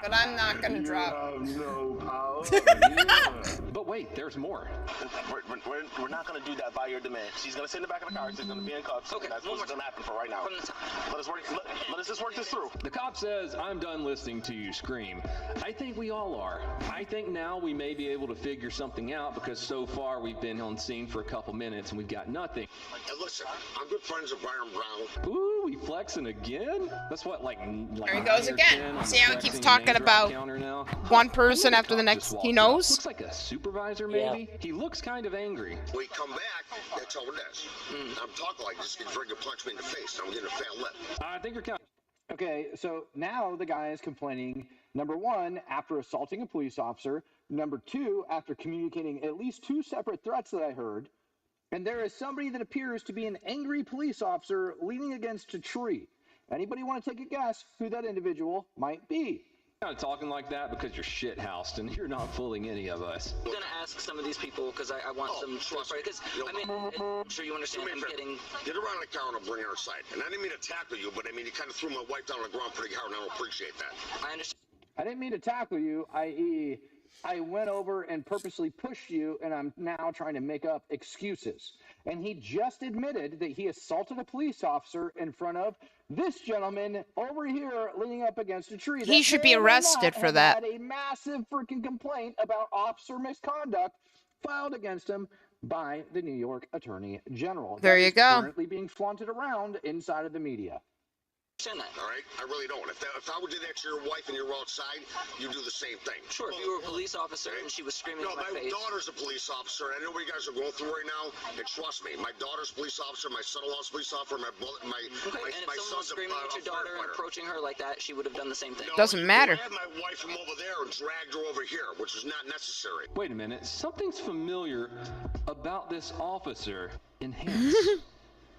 But I'm not going to drop. No power. But wait, there's more. We're not going to do that by your demand. She's going to sit in the back of the car. She's going to be in cuffs. Okay, that's what's going to happen for right now. Let us just work this through. The cop says, I'm done listening to you scream. I think we all are. I think now we may be able to figure something out because so far we've been on scene for a couple minutes and we've got nothing. And listen, I'm good friends with Byron Brown. Ooh, we flexing again? That's what, like there he goes again. See how he keeps talking about one person after the next he knows? Looks like a supervisor, maybe? Yeah. He looks kind of angry. We come back, that's all it is. I'm talking like this, getting ready to punch me in the face. I'm getting a fat lip. I think you're kind of... Okay, so now the guy is complaining, number one, after assaulting a police officer, number two, after communicating at least two separate threats that I heard, and there is somebody that appears to be an angry police officer leaning against a tree. Anybody want to take a guess who that individual might be? You're not talking like that because you're shit-housed and you're not fooling any of us. I'm going to ask some of these people because I want some trust. Because, I mean, I'm sure you understand I'm getting... Get around the car and I'll bring her aside. And I didn't mean to tackle you, but I mean, you kind of threw my wife down on the ground pretty hard, and I don't appreciate that. I understand. I didn't mean to tackle you, i.e., I went over and purposely pushed you, and I'm now trying to make up excuses. And he just admitted that he assaulted a police officer in front of this gentleman over here leaning up against a tree. He should be arrested for that. Had a massive freaking complaint about officer misconduct filed against him by the New York Attorney General. There you go. Currently being flaunted around inside of the media. All right, I really don't. If I would do that to your wife and you were outside, you do the same thing. Sure, if you were a police officer and she was screaming in my face. No, my daughter's a police officer, and I know what you guys are going through right now. And trust me, my daughter's a police officer, my son-in-law's a police officer, my son's screaming at your daughter and approaching her like that, she would have done the same thing. No, doesn't matter. I had my wife from over there and dragged her over here, which was not necessary. Wait a minute, something's familiar about this officer. Enhance.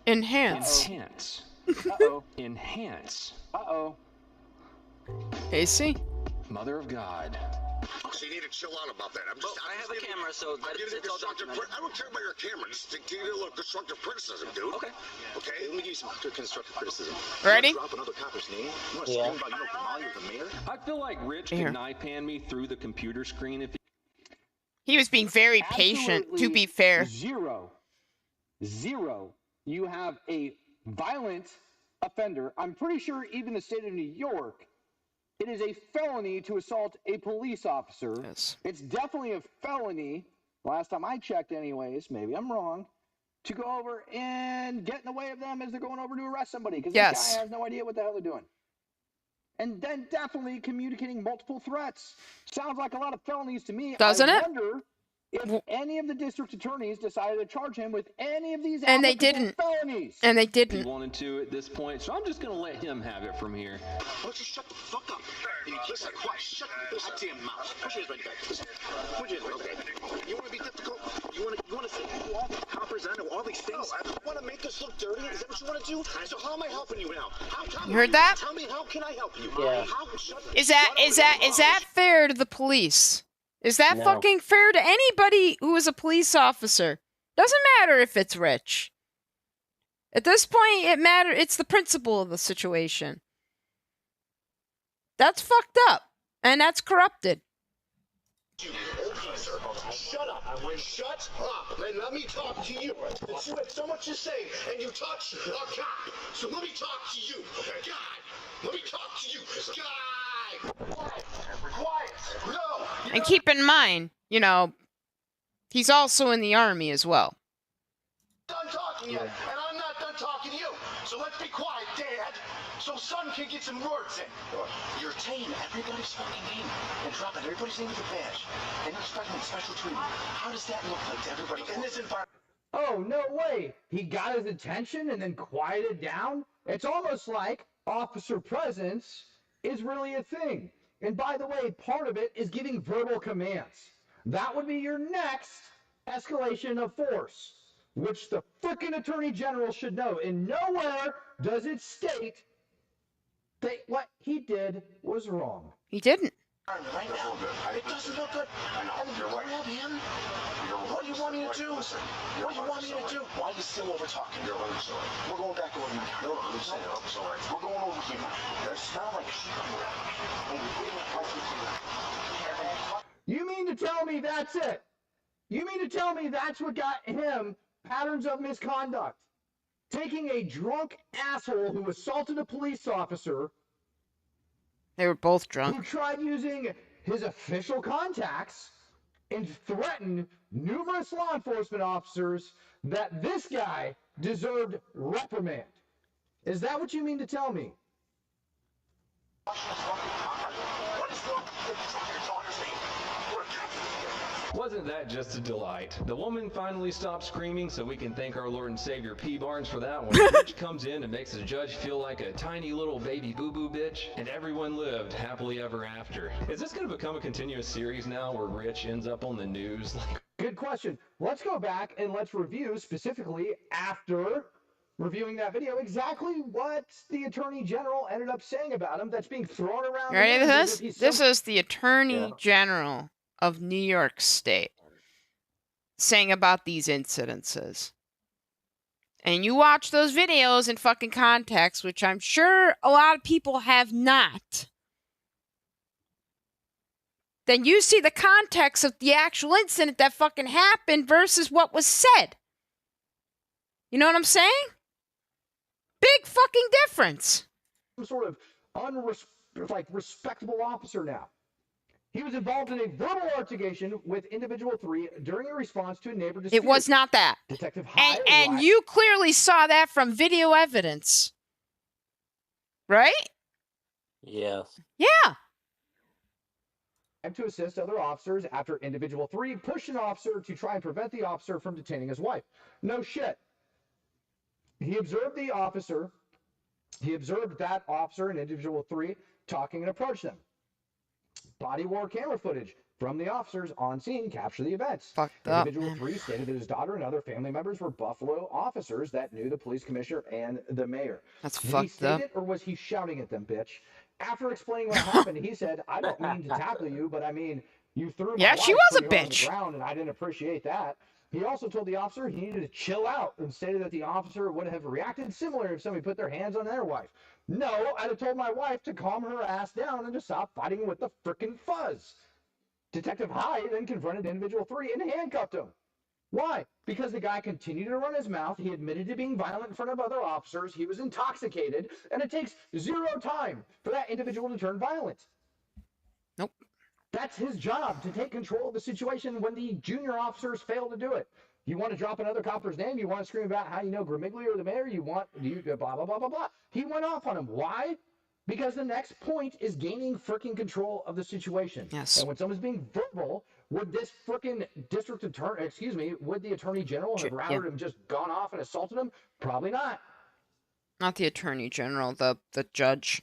Enhance. Enhance. Uh-oh. Enhance. Uh-oh. AC. Mother of God. So you need to chill out about that. I have a camera, so it's all documented. I don't care about your camera. Just give you a little constructive criticism, dude. Okay. Okay? Let me give you some good constructive criticism. Ready? Drop another copper's name. You want to scream about Molly with the mayor? I feel like Rich can knife hand me through the computer screen if he was being very patient, to be fair. Zero. You have a violent offender. I'm pretty sure even the state of New York, it is a felony to assault a police officer. Yes. It's definitely a felony, last time I checked anyways, maybe I'm wrong, to go over and get in the way of them as they're going over to arrest somebody, because this guy has no idea what the hell they're doing. And then definitely communicating multiple threats. Sounds like a lot of felonies to me. Doesn't I it? wonder if any of the district attorneys decided to charge him with any of these And they applicable didn't. felonies. And they He didn't. wanted to at this point, so I'm just going to let him have it from here. Why don't you shut the fuck up? Listen, quiet. Shut your goddamn mouth. Put your hands right back. Listen. Put your hands right back. You want to be difficult? You want to say all these coppers? I know all these things. You want to make us look dirty? Is that what you want to do? So how am I helping you now? You heard that? Tell me, how can I help you? Yeah. Is that fair to the police? Is that No. fucking fair to anybody who is a police officer? Doesn't matter if it's rich. At this point, it's the principle of the situation. That's fucked up. And that's corrupted. Shut up. Shut up and let me talk to you. Since you had so much to say and you touched a cop. So let me talk to you. Okay. God. Let me talk to you. God. Quiet. No. And keep in mind, you know, he's also in the army as well. Done talking yet, and I'm not done talking to you. So let's be quiet, Dad, so son can get some words in. You're taking everybody's fucking name and dropping everybody's name with a badge, and you're expecting special treatment. How does that look like to everybody in this environment? Oh, no way. He got his attention and then quieted down? It's almost like officer presence is really a thing. And by the way, part of it is giving verbal commands. That would be your next escalation of force, which the frickin' Attorney General should know. And nowhere does it state that what he did was wrong. He didn't. Right now, it doesn't look good. I know. You're right. Him. What do you want me to do? What do you want me to do? Why are you still over talking? You're right. We're going back over here. No, I'm sorry. We're going over here. They smell like shit. You mean to tell me that's it? You mean to tell me that's what got him patterns of misconduct? Taking a drunk asshole who assaulted a police officer. They were both drunk. Who tried using his official contacts and threatened numerous law enforcement officers that this guy deserved reprimand. Is that what you mean to tell me? Wasn't that just a delight? The woman finally stopped screaming, so we can thank our Lord and Savior P. Barnes for that one. Rich comes in and makes the judge feel like a tiny little baby boo-boo bitch, and everyone lived happily ever after. Is this going to become a continuous series now where Rich ends up on the news? Good question. Let's go back and let's review specifically after reviewing that video exactly what the Attorney General ended up saying about him that's being thrown around. You ready for this? This is the Attorney General of New York State saying about these incidences. And you watch those videos in fucking context, which I'm sure a lot of people have not. Then you see the context of the actual incident that fucking happened versus what was said. You know what I'm saying? Big fucking difference. Some sort of respectable officer now. He was involved in a verbal altercation with individual 3 during a response to a neighbor dispute. It was not that. Detective Hyde and you clearly saw that from video evidence. Right? Yes. Yeah. To assist other officers after individual 3 pushed an officer to try and prevent the officer from detaining his wife. No shit. He observed the officer. He observed that officer and individual 3 talking and approached them. Body-worn camera footage from the officers on scene captured the events. Fucked up, Individual man. 3 stated that his daughter and other family members were Buffalo officers that knew the police commissioner and the mayor. That's Did he fucked state up. it, or was he shouting at them, bitch? After explaining what happened, he said, "I don't mean to tackle you, but I mean, you threw my Yeah, she wife was a pretty hard on bitch. the ground, and I didn't appreciate that." He also told the officer he needed to chill out and stated that the officer would have reacted similar if somebody put their hands on their wife. No, I'd have told my wife to calm her ass down and to stop fighting with the frickin' fuzz. Detective Hyde then confronted individual 3 and handcuffed him. Why? Because the guy continued to run his mouth. He admitted to being violent in front of other officers. He was intoxicated, and it takes 0 time for that individual to turn violent. Nope. That's his job, to take control of the situation when the junior officers fail to do it. You want to drop another copper's name? You want to scream about how you know Gramiglia or the mayor? You blah, blah, blah, blah, blah. He went off on him. Why? Because the next point is gaining freaking control of the situation. Yes. And when someone's being verbal, would this freaking district attorney, excuse me, would the attorney general have routed him, just gone off and assaulted him? Probably not. Not the attorney general, the judge.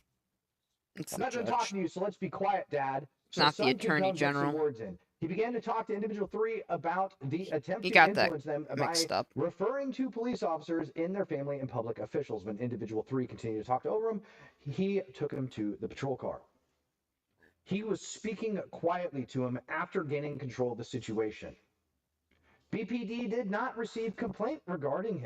It's I'm the not judge. going to talk to you, so let's be quiet, Dad. So Not the son could attorney come get some general. words in. He began to talk to individual 3 about the attempt He to got that influence them by mixed up. referring to police officers in their family and public officials. When individual 3 continued to talk over him, he took him to the patrol car. He was speaking quietly to him after gaining control of the situation. BPD did not receive complaint regarding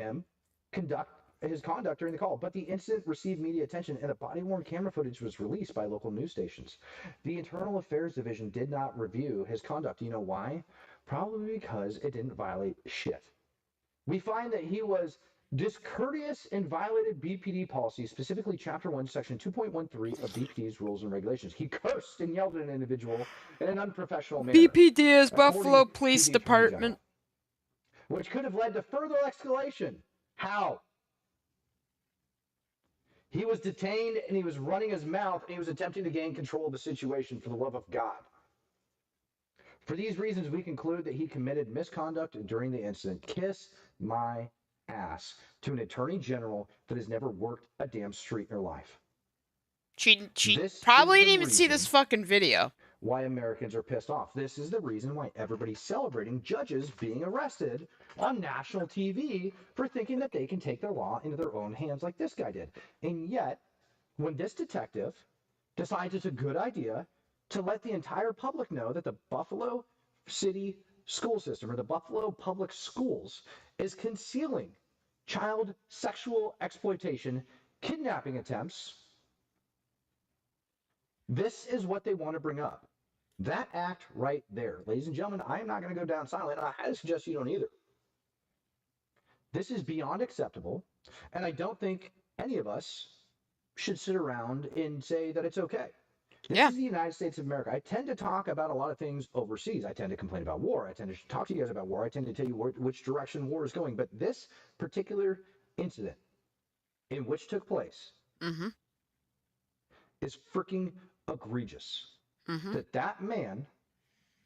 his conduct during the call, but the incident received media attention and the body-worn camera footage was released by local news stations. The Internal Affairs Division did not review his conduct. You know why? Probably because it didn't violate shit. We find that he was discourteous and violated BPD policy, specifically Chapter 1, Section 2.13 of BPD's Rules and Regulations. He cursed and yelled at an individual in an unprofessional manner. BPD is Buffalo Police Department. Which could have led to further escalation. How? He was detained and he was running his mouth and he was attempting to gain control of the situation for the love of God. For these reasons, we conclude that he committed misconduct during the incident. Kiss my ass to an attorney general that has never worked a damn street in her life. She probably didn't even see this fucking video. Why Americans are pissed off. This is the reason why everybody's celebrating judges being arrested on national TV for thinking that they can take their law into their own hands like this guy did. And yet, when this detective decides it's a good idea to let the entire public know that the Buffalo City school system or the Buffalo Public Schools is concealing child sexual exploitation, kidnapping attempts, this is what they want to bring up. That act right there. Ladies and gentlemen, I am not going to go down silent. I highly suggest you don't either. This is beyond acceptable, and I don't think any of us should sit around and say that it's okay. This is the United States of America. I tend to talk about a lot of things overseas. I tend to complain about war. I tend to talk to you guys about war. I tend to tell you which direction war is going. But this particular incident in which took place is freaking egregious. That man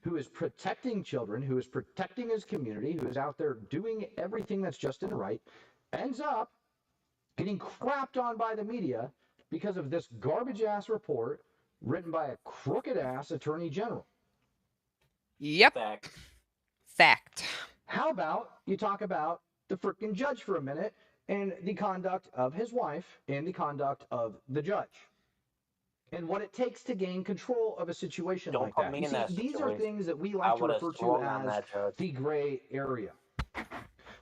who is protecting children, who is protecting his community, who is out there doing everything that's just and right, ends up getting crapped on by the media because of this garbage-ass report written by a crooked-ass attorney general. Yep. Fact. How about you talk about the freaking judge for a minute and the conduct of his wife and the conduct of the judge? And what it takes to gain control of a situation like that. You see, these are things that we like to refer to as the gray area.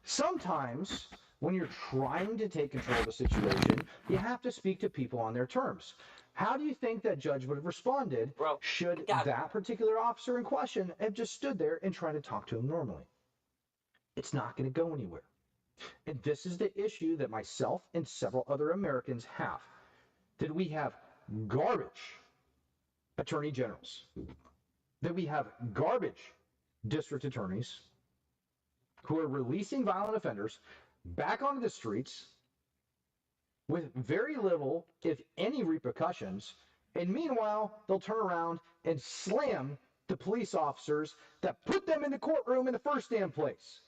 Sometimes, when you're trying to take control of a situation, you have to speak to people on their terms. How do you think that judge would have responded should that particular officer in question have just stood there and tried to talk to him normally? It's not going to go anywhere. And this is the issue that myself and several other Americans have. That we have garbage attorney generals, that we have garbage district attorneys who are releasing violent offenders back onto the streets with very little, if any, repercussions, and meanwhile, they'll turn around and slam the police officers that put them in the courtroom in the first damn place.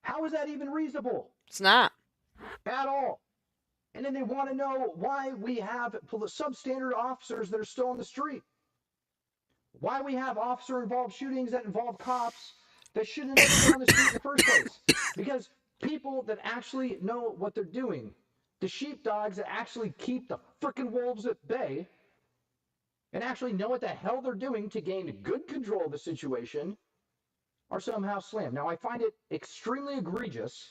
How is that even reasonable? It's not. At all. And then they want to know why we have substandard officers that are still on the street. Why we have officer-involved shootings that involve cops that shouldn't have been on the street in the first place. Because people that actually know what they're doing, the sheepdogs that actually keep the frickin' wolves at bay, and actually know what the hell they're doing to gain good control of the situation, are somehow slammed. Now, I find it extremely egregious,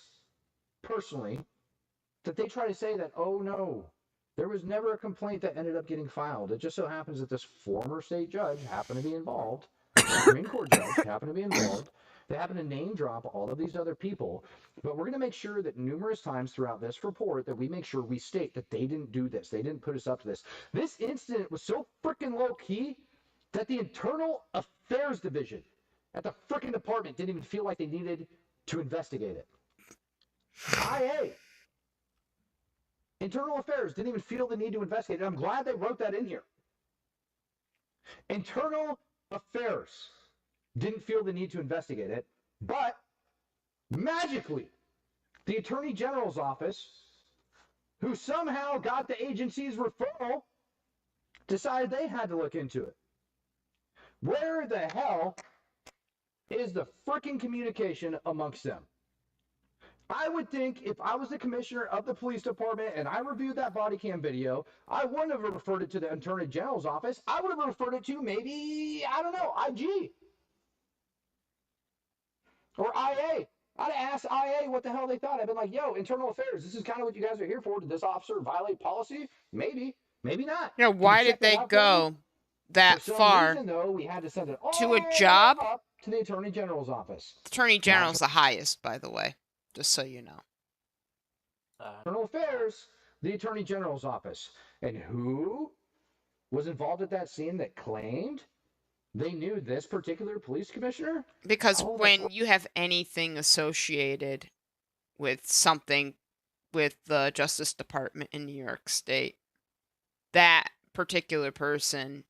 personally, that they try to say that, oh no, there was never a complaint that ended up getting filed. It just so happens that this former state judge happened to be involved, the Supreme Court judge happened to be involved. They happen to name drop all of these other people. But we're going to make sure that numerous times throughout this report that we make sure we state that they didn't do this. They didn't put us up to this. This incident was so freaking low key that the Internal Affairs Division at the freaking department didn't even feel like they needed to investigate it. IA Internal Affairs didn't even feel the need to investigate it. I'm glad they wrote that in here. Internal Affairs didn't feel the need to investigate it, but magically, the Attorney General's office, who somehow got the agency's referral, decided they had to look into it. Where the hell is the freaking communication amongst them? I would think if I was the commissioner of the police department and I reviewed that body cam video, I wouldn't have referred it to the Attorney General's office. I would have referred it to maybe, I don't know, IG. Or IA. I'd have asked IA what the hell they thought. I'd been like, yo, Internal Affairs, this is kind of what you guys are here for. Did this officer violate policy? Maybe. Maybe not. You know, why did they go that far reason, though, we had to send it all to a job? Up to the Attorney General's office. The Attorney General's the highest, by the way, just so you know. Internal Affairs, the Attorney General's office. And who was involved at that scene that claimed they knew this particular police commissioner? Because when you have anything associated with something with the Justice Department in New York State, that particular person,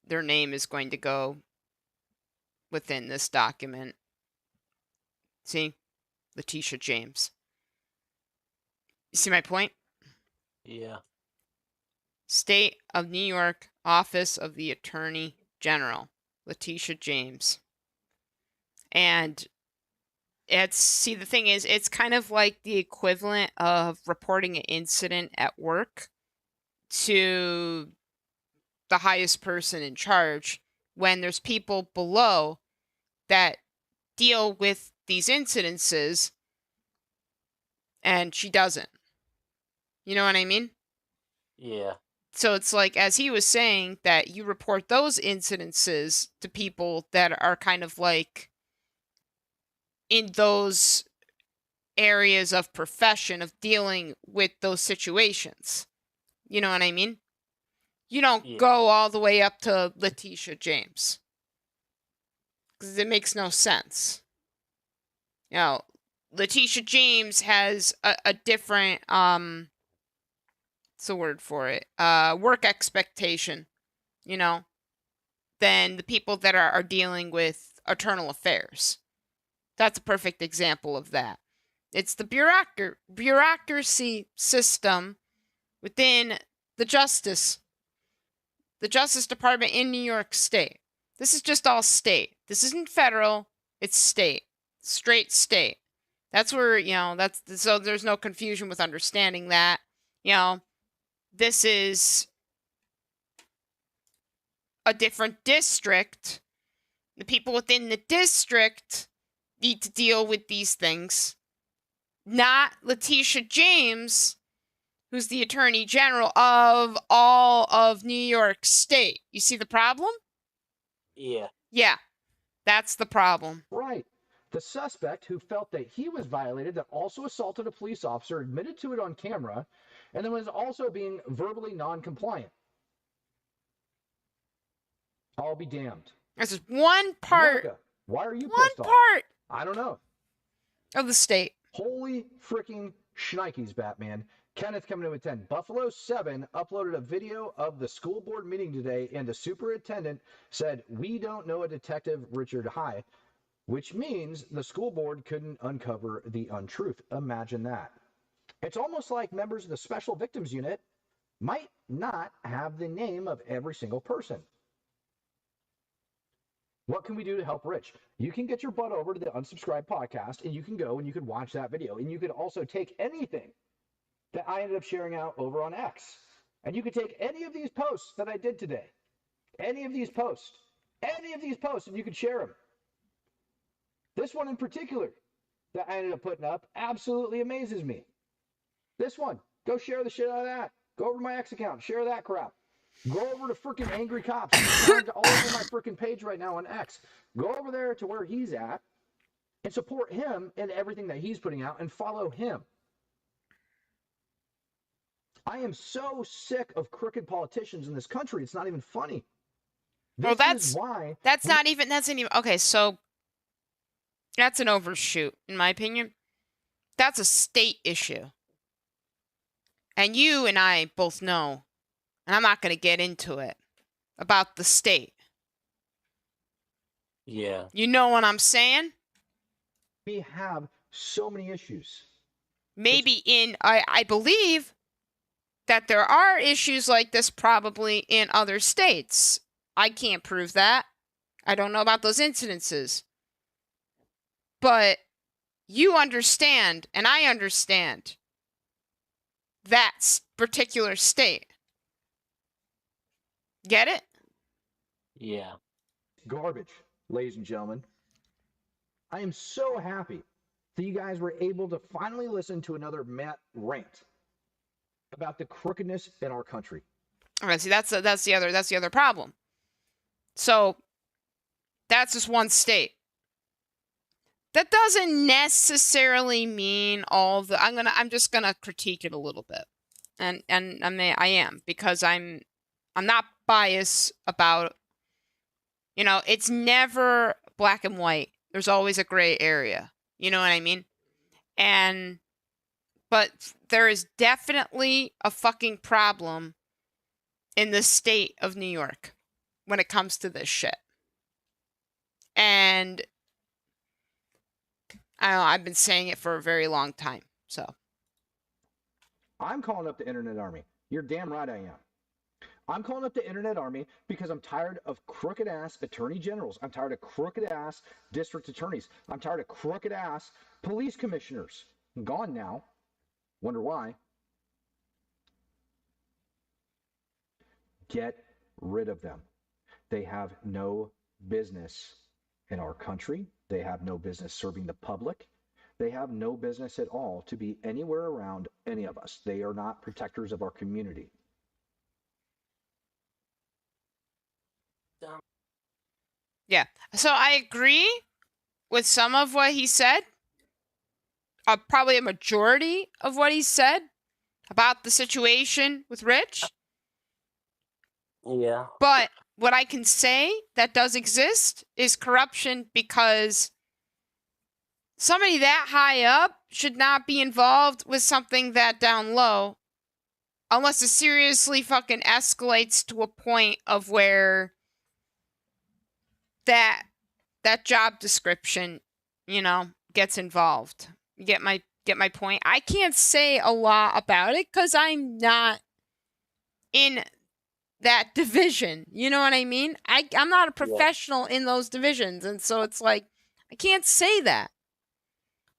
their name is going to go within this document. See? Letitia James. You see my point? Yeah. State of New York, Office of the Attorney General, Letitia James. And the thing is, it's kind of like the equivalent of reporting an incident at work to the highest person in charge when there's people below that deal with these incidences and she doesn't. You know what I mean? Yeah. So it's like, as he was saying, that you report those incidences to people that are kind of like in those areas of profession of dealing with those situations. You know what I mean? You don't go all the way up to Letitia James. Because it makes no sense. You know, Letitia James has a different, what's the word for it? Work expectation, you know, than the people that are dealing with internal affairs. That's a perfect example of that. It's the bureaucracy system within the Justice Department in New York State. This is just all state. This isn't federal. It's state. Straight state. That's where, you know, so there's no confusion with understanding that. You know, this is a different district. The people within the district need to deal with these things. Not Letitia James, who's the Attorney General of all of New York State. You see the problem? Yeah. Yeah, that's the problem. Right. The suspect, who felt that he was violated, that also assaulted a police officer, admitted to it on camera, and then was also being verbally non-compliant. I'll be damned. This is one part. America, why are you one pissed off? part I don't know. Of the state. Holy freaking shnikes, Batman. Kenneth coming in with 10. Buffalo 7 uploaded a video of the school board meeting today, and the superintendent said, "We don't know a detective, Richard High," which means the school board couldn't uncover the untruth. Imagine that. It's almost like members of the Special Victims Unit might not have the name of every single person. What can we do to help Rich? You can get your butt over to the Unsubscribed podcast, and you can go and you can watch that video. And you can also take anything that I ended up sharing out over on X. And you can take any of these posts that I did today. Any of these posts, and you can share them. This one in particular that I ended up putting up absolutely amazes me. This one, go share the shit out of that. Go over to my X account, share that crap. Go over to freaking Angry Cops. He's all over my freaking page right now on X. Go over there to where he's at and support him in everything that he's putting out and follow him. I am so sick of crooked politicians in this country. It's not even funny. Well, that's not even okay. So that's an overshoot, in my opinion. That's a state issue. And you and I both know, and I'm not going to get into it, about the state. Yeah. You know what I'm saying? We have so many issues. Maybe I believe that there are issues like this probably in other states. I can't prove that. I don't know about those incidences. But you understand, and I understand, that particular state. Get it? Yeah. Garbage, ladies and gentlemen. I am so happy that you guys were able to finally listen to another Matt rant about the crookedness in our country. All right, see, that's the other problem. So that's just one state. That doesn't necessarily mean all the. I'm just gonna critique it a little bit, and I am, because I'm not biased about. You know, it's never black and white. There's always a gray area. You know what I mean? But there is definitely a fucking problem in the state of New York when it comes to this shit. And I don't know, I've been saying it for a very long time. So I'm calling up the Internet Army. You're damn right I am. I'm calling up the Internet Army because I'm tired of crooked ass attorney generals. I'm tired of crooked ass district attorneys. I'm tired of crooked ass police commissioners. Gone now. Wonder why. Get rid of them. They have no business in our country. They have no business serving the public. They have no business at all to be anywhere around any of us. They are not protectors of our community. yeah. So I agree with some of what he said. Probably a majority of what he said about the situation with Rich. Yeah. But what I can say that does exist is corruption, because somebody that high up should not be involved with something that down low unless it seriously fucking escalates to a point of where that job description, you know, gets involved. You get my point? I can't say a lot about it because I'm not in that division. You know what I mean? I'm not a professional in those divisions, and so it's like I can't say that.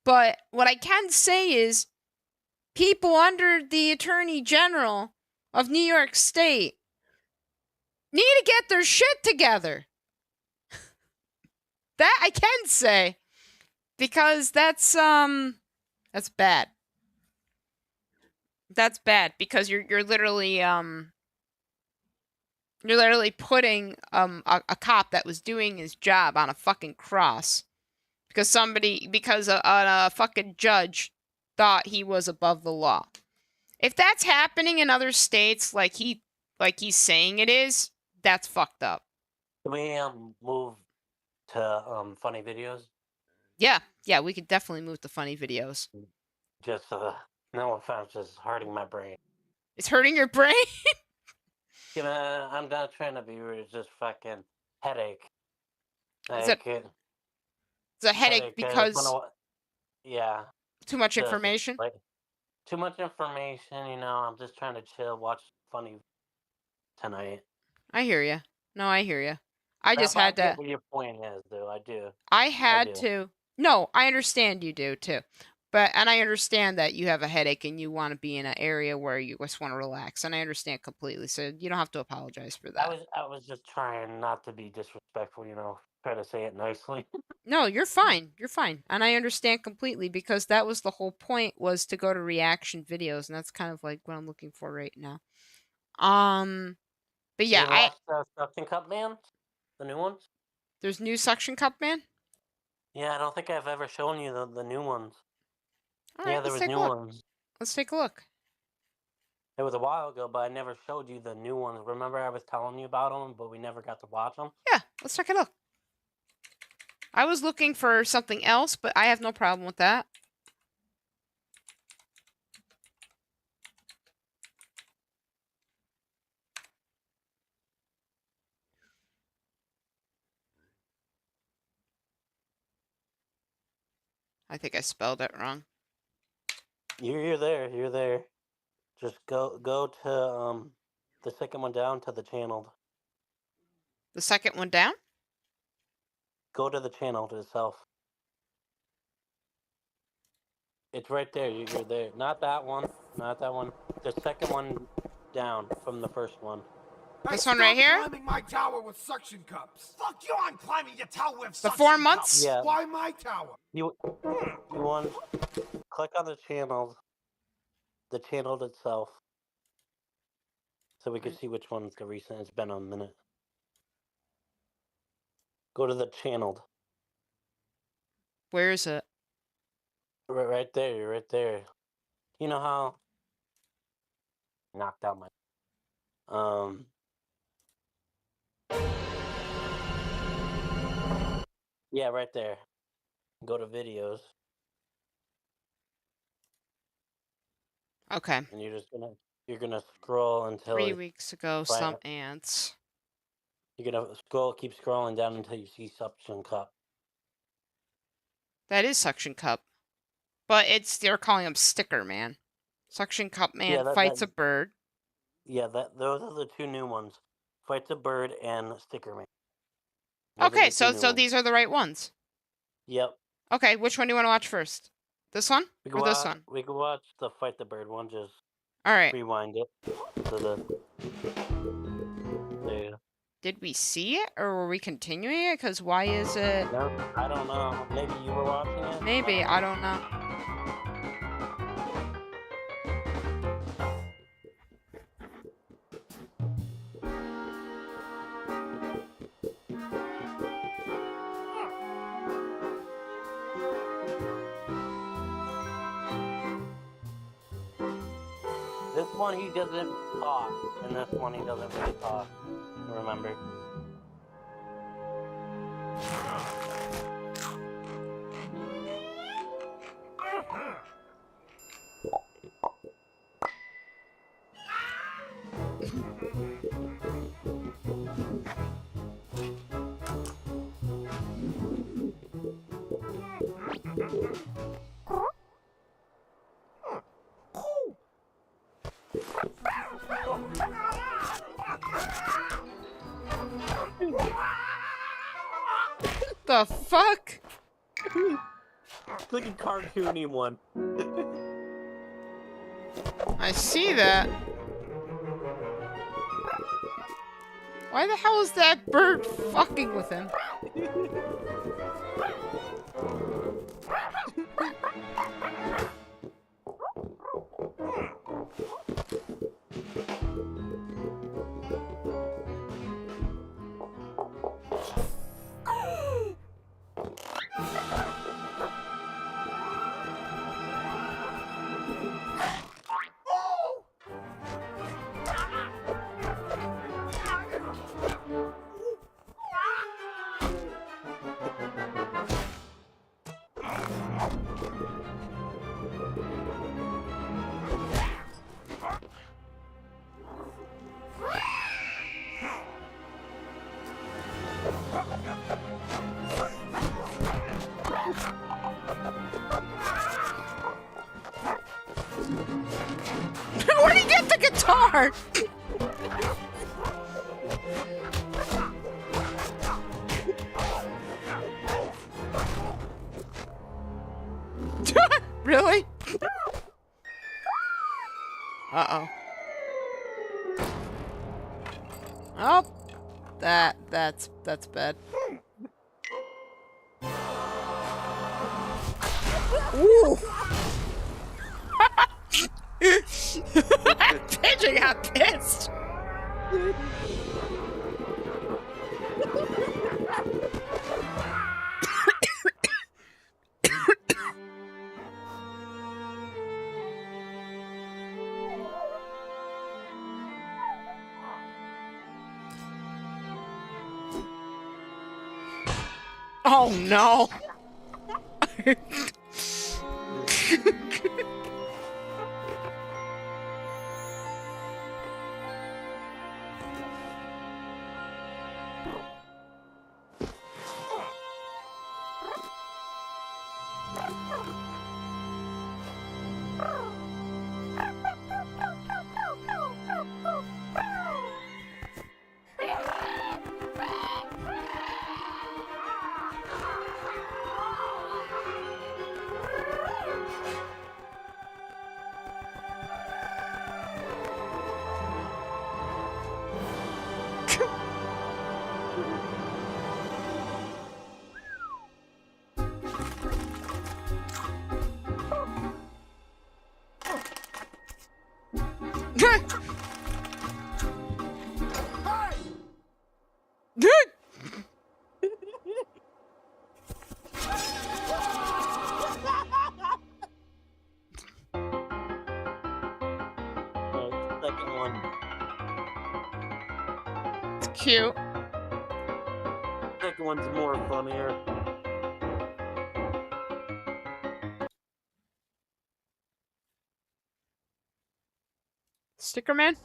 But what I can say is people under the Attorney General of New York State need to get their shit together. That I can say, because that's bad. That's bad, because you're literally putting a cop that was doing his job on a fucking cross because a fucking judge thought he was above the law. If that's happening in other states like he's saying it is, that's fucked up. Can we move to funny videos? Yeah, we could definitely move to funny videos. Just no offense, just hurting my brain. It's hurting your brain? I'm not trying to be rude. It's just fucking headache. It's a headache because yeah, too much information. Like too much information. You know, I'm just trying to chill, watch funny tonight. I hear you. No, I hear you. I just had to. I get what your point is, though. I do. I had to. No, I understand you do too. And I understand that you have a headache and you want to be in an area where you just want to relax, and I understand completely. So you don't have to apologize for that. I was just trying not to be disrespectful, you know, try to say it nicely. No, you're fine. You're fine, and I understand completely, because that was the whole point, was to go to reaction videos, and that's kind of like what I'm looking for right now. But yeah, you watched the Suction Cup Man, the new ones. There's new Suction Cup Man. Yeah, I don't think I've ever shown you the new ones. All right, there was new ones. Let's take a look. It was a while ago, but I never showed you the new ones. Remember, I was telling you about them, but we never got to watch them? Yeah, let's take a look. I was looking for something else, but I have no problem with that. I think I spelled it wrong. You're there. You're there. Just go to the second one down to the channeled. The second one down? Go to the channeled itself. It's right there. You're there. Not that one. Not that one. The second one down from the first one. This one right here? Climbing my tower with suction cups. Fuck you! I'm climbing your tower with The suction 4 months? cups. Yeah. Why my tower? You want click on the channeled itself, so we can see which one's the recent. It's been a minute. Go to the channeled. Where is it? Right there. You're right there. You know how knocked out my yeah, right there. Go to videos. Okay. And you're gonna scroll until 3 weeks ago, some ants. You're gonna keep scrolling down until you see suction cup. That is suction cup. But they're calling him Sticker Man. Suction Cup Man fights a bird. Yeah, those are the 2 new ones. Fights a bird and Sticker Man. Okay, so these are the right ones. Yep. Okay, which one do you want to watch first? This one or this one? We can watch the Fight the Bird one. Just all right. Rewind it to the. There. Did we see it or were we continuing it? Because why is it? No, I don't know. Maybe you were watching it. Maybe I don't know. This one he doesn't talk, and this one he doesn't really talk. Remember? The fuck? It's like a cartoony one. I see that. Why the hell is that bird fucking with him? Where'd he get the guitar? Really? Uh-oh. Oh, that's bad. Ooh. Pigeon got pissed. Oh no. Second one. It's cute. Second one's more funnier. Sticker man?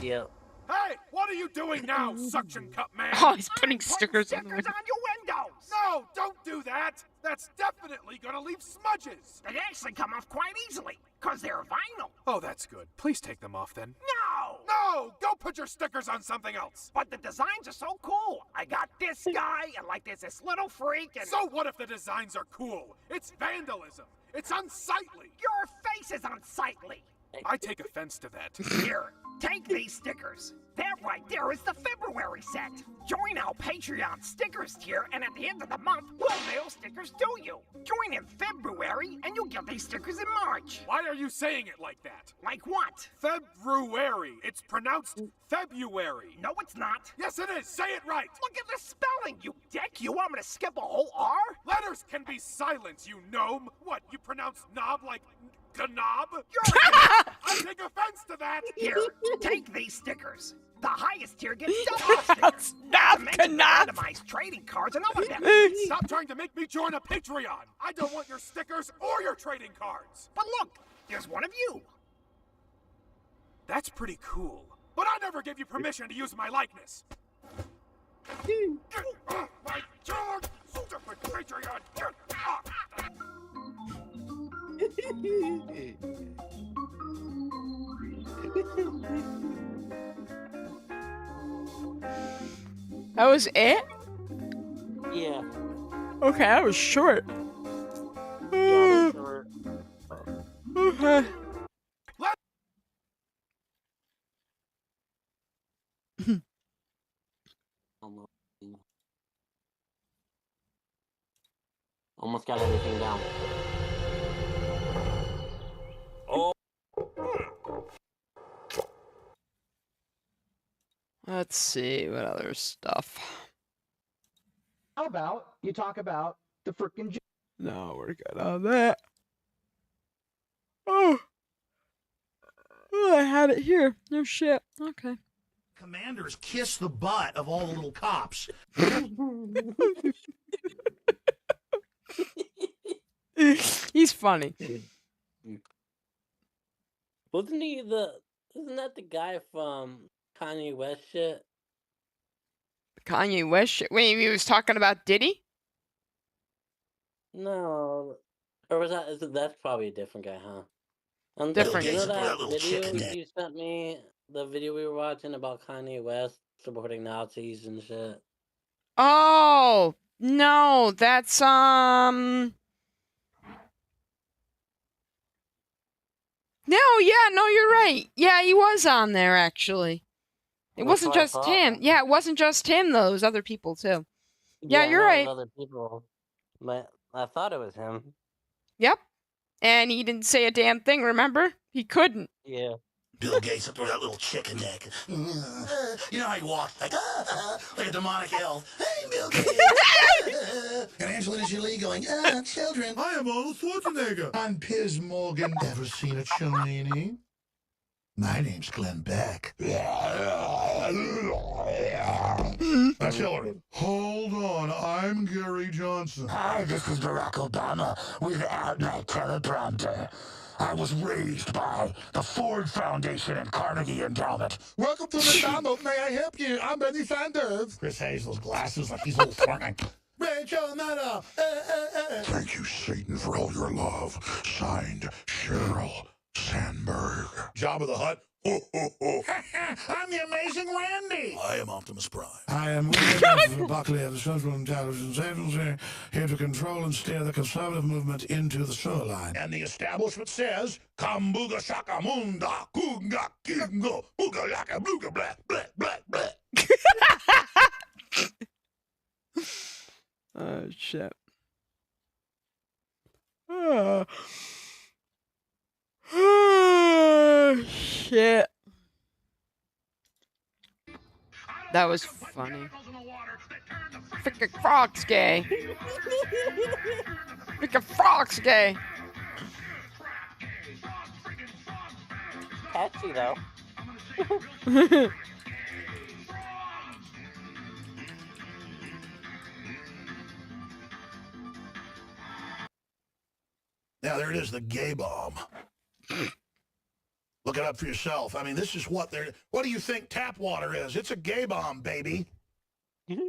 Yep. Hey, what are you doing now, suction cup man? Oh, he's putting stickers on the window. on your windows! No, don't do that! That's definitely gonna leave smudges! They actually come off quite easily, because they're vinyl. Oh, that's good. Please take them off then. No! No! Go put your stickers on something else! But the designs are so cool. I got this guy, and like there's this little freak, and... So what if the designs are cool? It's vandalism! It's unsightly! Your face is unsightly! I take offense to that. Here, take these stickers. That right there is the February set. Join our Patreon stickers tier, and at the end of the month, we'll mail stickers to you. Join in February, and you'll get these stickers in March. Why are you saying it like that? Like what? February. It's pronounced February. No, it's not. Yes, it is. Say it right. Look at the spelling, you dick. You want me to skip a whole R? Letters can be silent, you gnome. What, you pronounce knob like knob? I take offense to that. Here, take these stickers. The highest tier gets double stickers. Knob, knob. Randomized trading cards and other benefits. Stop trying to make me join a Patreon. I don't want your stickers or your trading cards. But look, there's one of you. That's pretty cool. But I never gave you permission to use my likeness. My God! Stupid Patreon! Get off! That was it? Yeah. Okay, that was short. Yeah, short. Okay. Almost got everything down. Oh. Let's see what other stuff. How about you talk about the frickin' No, we're good on that. Oh, I had it here. No shit. Okay. Commanders kiss the butt of all the little cops. He's funny. Isn't that the guy from Kanye West shit? Kanye West shit? Wait, he was talking about Diddy? No. Or was that's probably a different guy, huh? Different. You know that video you sent me? The video we were watching about Kanye West supporting Nazis and shit? Oh, no, that's, No, yeah, no, you're right. Yeah, he was on there, actually. It wasn't just him. Yeah, it wasn't just him, though. It was other people, too. Yeah, you're right. Other people. But I thought it was him. Yep. And he didn't say a damn thing, remember? He couldn't. Yeah. Bill Gates up there, that little chicken neck. You know how he walked like a demonic elf. Hey, Bill Gates. And Angelina Jolie going, children. I am Arnold Schwarzenegger. I'm Piers Morgan. Ever seen a Cellini? My name's Glenn Beck. That's Hillary. Hold on, I'm Gary Johnson. Hi, this is Barack Obama without my teleprompter. I was raised by the Ford Foundation and Carnegie Endowment. Welcome to McDonald's. May I help you? I'm Bernie Sanders. Chris Hazel's glasses like he's old Thornton. Rachel Maddow. Thank you, Satan, for all your love. Signed, Cheryl Sandberg. Jabba the Hutt. Ho, ho, ho. I'm the Amazing Randy. I am Optimus Prime. I am William Buckley of the Central Intelligence Agency, here to control and steer the conservative movement into the sewer line. And the establishment says, Kambuga Shaka Munda, Kunga Kingo, Uga Laka Bluga Blah, Blah, Blah, Blah. Shit. Shit. That was funny. Freaking frog's gay. Freaking frog's gay. Catchy though. Now, there it is, the gay bomb. Look it up for yourself. I mean, this is what they're... What do you think tap water is? It's a gay bomb, baby. And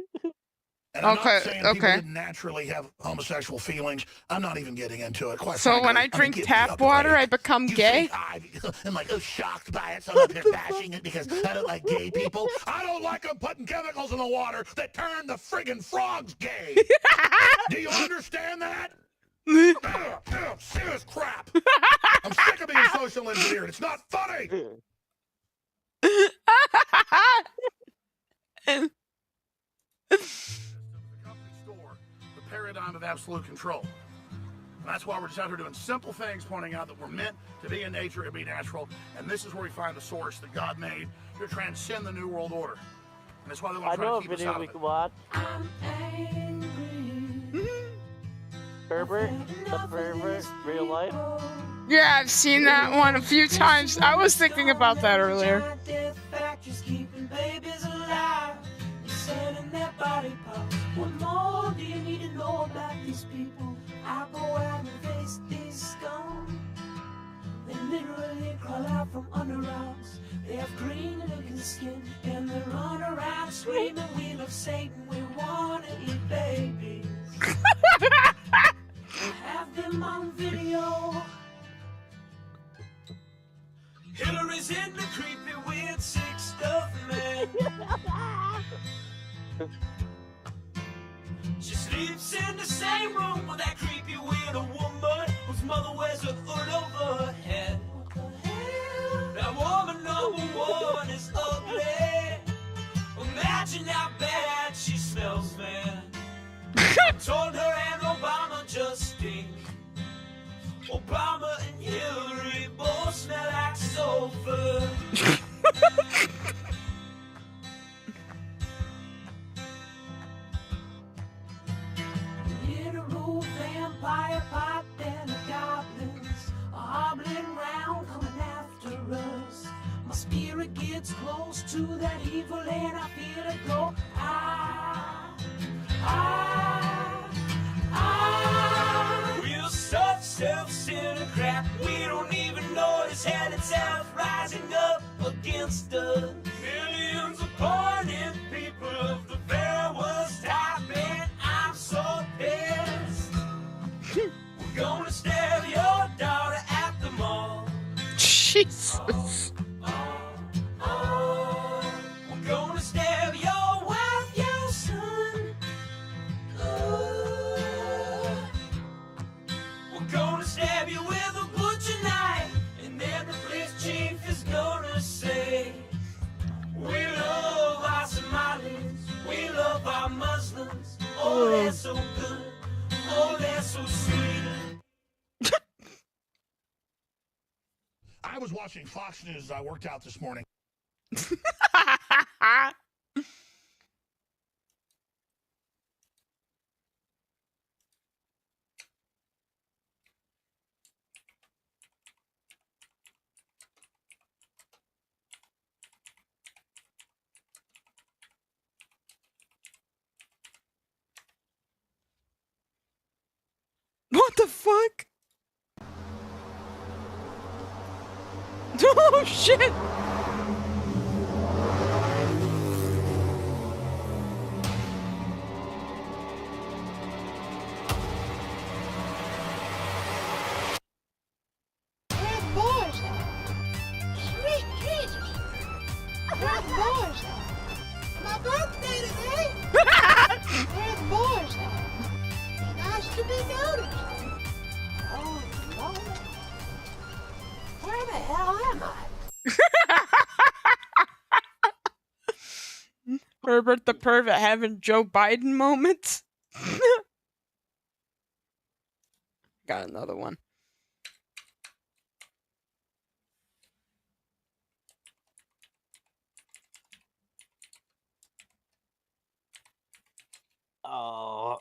I'm not saying people didn't naturally have homosexual feelings. I'm not even getting into it. Quite so frankly, when I drink tap water, I become gay? I'm like, shocked by it, so I'm up here bashing it because I don't like gay people. I don't like them putting chemicals in the water that turn the friggin' frogs gay. Do you understand that? Serious crap. I'm sick of being social engineered. It's not funny. The paradigm of absolute control. And that's why we're just out here doing simple things, pointing out that we're meant to be in nature and be natural. And this is where we find the source that God made to transcend the New World Order. And that's why they want to try to keep us out of it. Watch. Herbert, the pervert, real life. Yeah, I've seen that one a few times. I was thinking about that earlier. What more do you need to know about these people? I go out and face these scum. They literally crawl out from under rocks. They have green looking skin and they run around screaming, we love Satan, we wanna eat babies. Have them on video. Hillary's in the creepy weird sick stuff, man. She sleeps in the same room with that creepy weird woman whose mother wears a hood over her head. What the hell? That woman number one is ugly. Imagine how bad she smells, man. I told her and Obama just stink. Obama and Hillary both smell like sulfur. Literal vampire pot and the goblins are hobbling round coming after us. My spirit gets close to that evil and I feel it go. We're such self-centered crap. We don't even notice hell itself rising up against us. Millions of pointed people of the very worst type, and I'm so pissed. We're gonna stab your daughter at the mall. Jesus. We're gonna stab your wife, your son. We're gonna stab you with a butcher knife, and then the police chief is gonna say, we love our Somalis, we love our Muslims. Oh, they're so good, oh, they're so sweet. I was watching Fox News as I worked out this morning. What the fuck? Oh shit! Where's boys at? Sweet Jesus! Where's boys at? My birthday today! Where's boys at? Nice to be noticed. Oh, Lord. Where the hell am I? Herbert the pervert having Joe Biden moments. Got another one. Oh.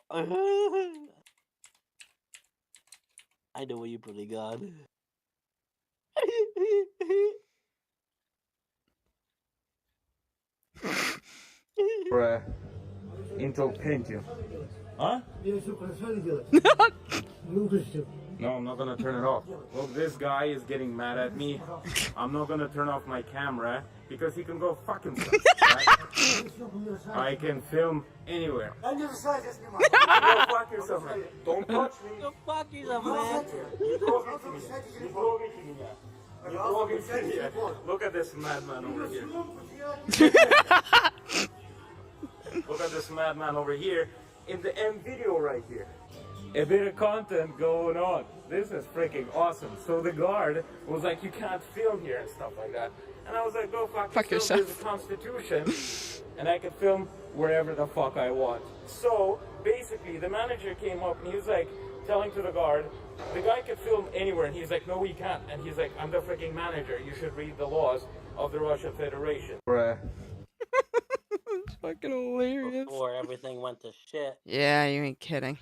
I know where you put a gun. Bruh. Intel Pentium. Huh? No, I'm not gonna turn it off. Look, this guy is getting mad at me. I'm not gonna turn off my camera because he can go fuck himself. Right? I can film anywhere. Go fuck yourself, man. Don't touch me. Go fuck yourself, man. Look at this madman over here. Look at this madman over here in the end video right here. A bit of content going on. This is freaking awesome. So the guard was like, you can't film here and stuff like that. And I was like, go fuck yourself. There's a constitution and I can film wherever the fuck I want. So basically the manager came up and he was like telling to the guard, the guy can film anywhere, and he's like, no, he can't. And he's like, I'm the freaking manager. You should read the laws of the Russian Federation. Bruh. It's fucking hilarious. Before everything went to shit. Yeah, you ain't kidding.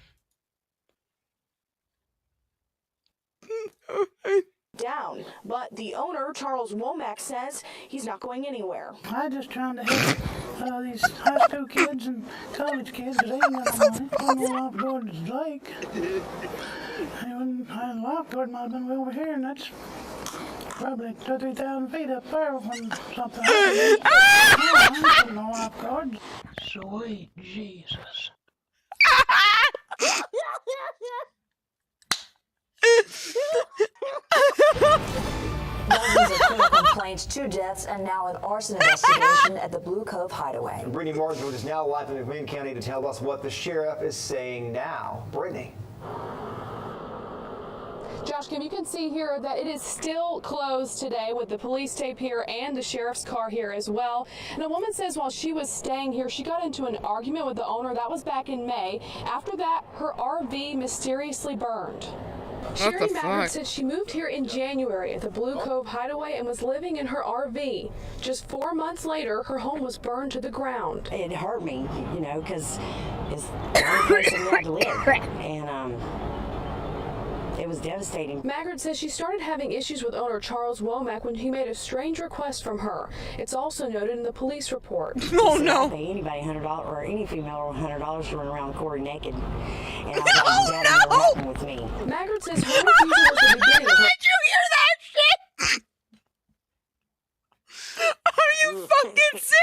Down, but the owner, Charles Womack, says he's not going anywhere. I'm just trying to help these high school kids and college kids because they ain't got no money. One more lifeguard is Blake. And the lifeguard might have been way over here, and that's probably 2,000 or 3,000 feet up there when something happens. No lifeguard. Sweet Jesus. Dozens of criminal complaints, 2 deaths, and now an arson investigation at the Blue Cove Hideaway. Brittany Martin joins us now live in McMinn County to tell us what the sheriff is saying now. Brittany. Josh, Kim, you can see here that it is still closed today with the police tape here and the sheriff's car here as well. And a woman says while she was staying here, she got into an argument with the owner. That was back in May. After that, her RV mysteriously burned. Sherry Maggard said she moved here in January at the Blue Cove Hideaway and was living in her RV. Just 4 months later, her home was burned to the ground. It hurt me, you know, because it's the only place that we had to live. And, it was devastating. Maggard says she started having issues with owner Charles Womack when he made a strange request from her. It's also noted in the police report. Oh no! I'll pay anybody $100 or any female $100 to run around the quarry naked. And I was like, that never happened with me. Maggard says her refusal was the beginning of her. Did you hear that shit? Are you fucking serious?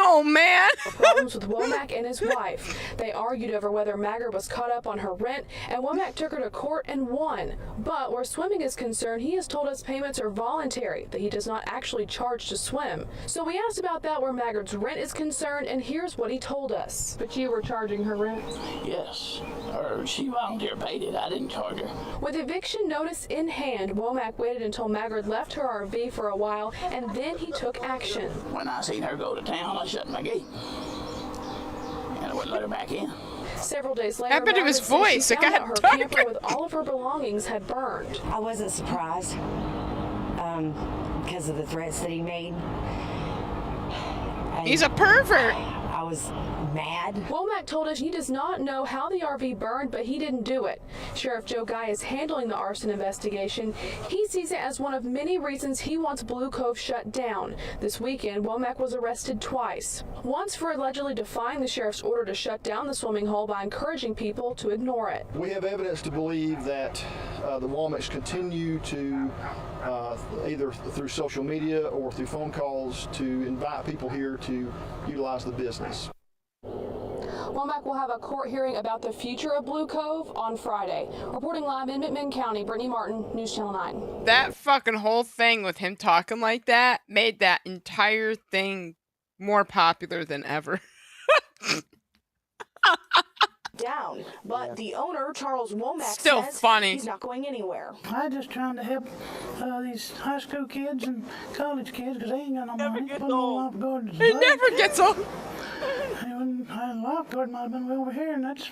Oh man! Problems with Womack and his wife. They argued over whether Maggard was caught up on her rent, and Womack took her to court and won. But where swimming is concerned, he has told us payments are voluntary, that he does not actually charge to swim. So we asked about that where Maggard's rent is concerned, and here's what he told us. But you were charging her rent? Yes. Or she volunteer paid it. I didn't charge her. With eviction notice in hand, Womack waited until Maggard left her RV for a while, and then he took action. When I seen her go to town, I shut my gate. And I wouldn't let her back in. Several days later, happened to his voice. It got her camper with all of her belongings had burned. I wasn't surprised because of the threats that he made. He's a pervert. I was mad. Womack told us he does not know how the RV burned, but he didn't do it. Sheriff Joe Guy is handling the arson investigation. He sees it as one of many reasons he wants Blue Cove shut down. This weekend, Womack was arrested twice. Once for allegedly defying the sheriff's order to shut down the swimming hole by encouraging people to ignore it. We have evidence to believe that the Womacks continue to, either through social media or through phone calls, to invite people here to utilize the business. Womack will have a court hearing about the future of Blue Cove on Friday. Reporting live in McMinn County, Brittany Martin, News Channel 9. That fucking whole thing with him talking like that made that entire thing more popular than ever. Down, but the owner, Charles Womack, Still says funny. he's not going anywhere. I'm just trying to help these high school kids and college kids because they ain't got no money. He never gets old. I lifeguard might have been way over here, and that's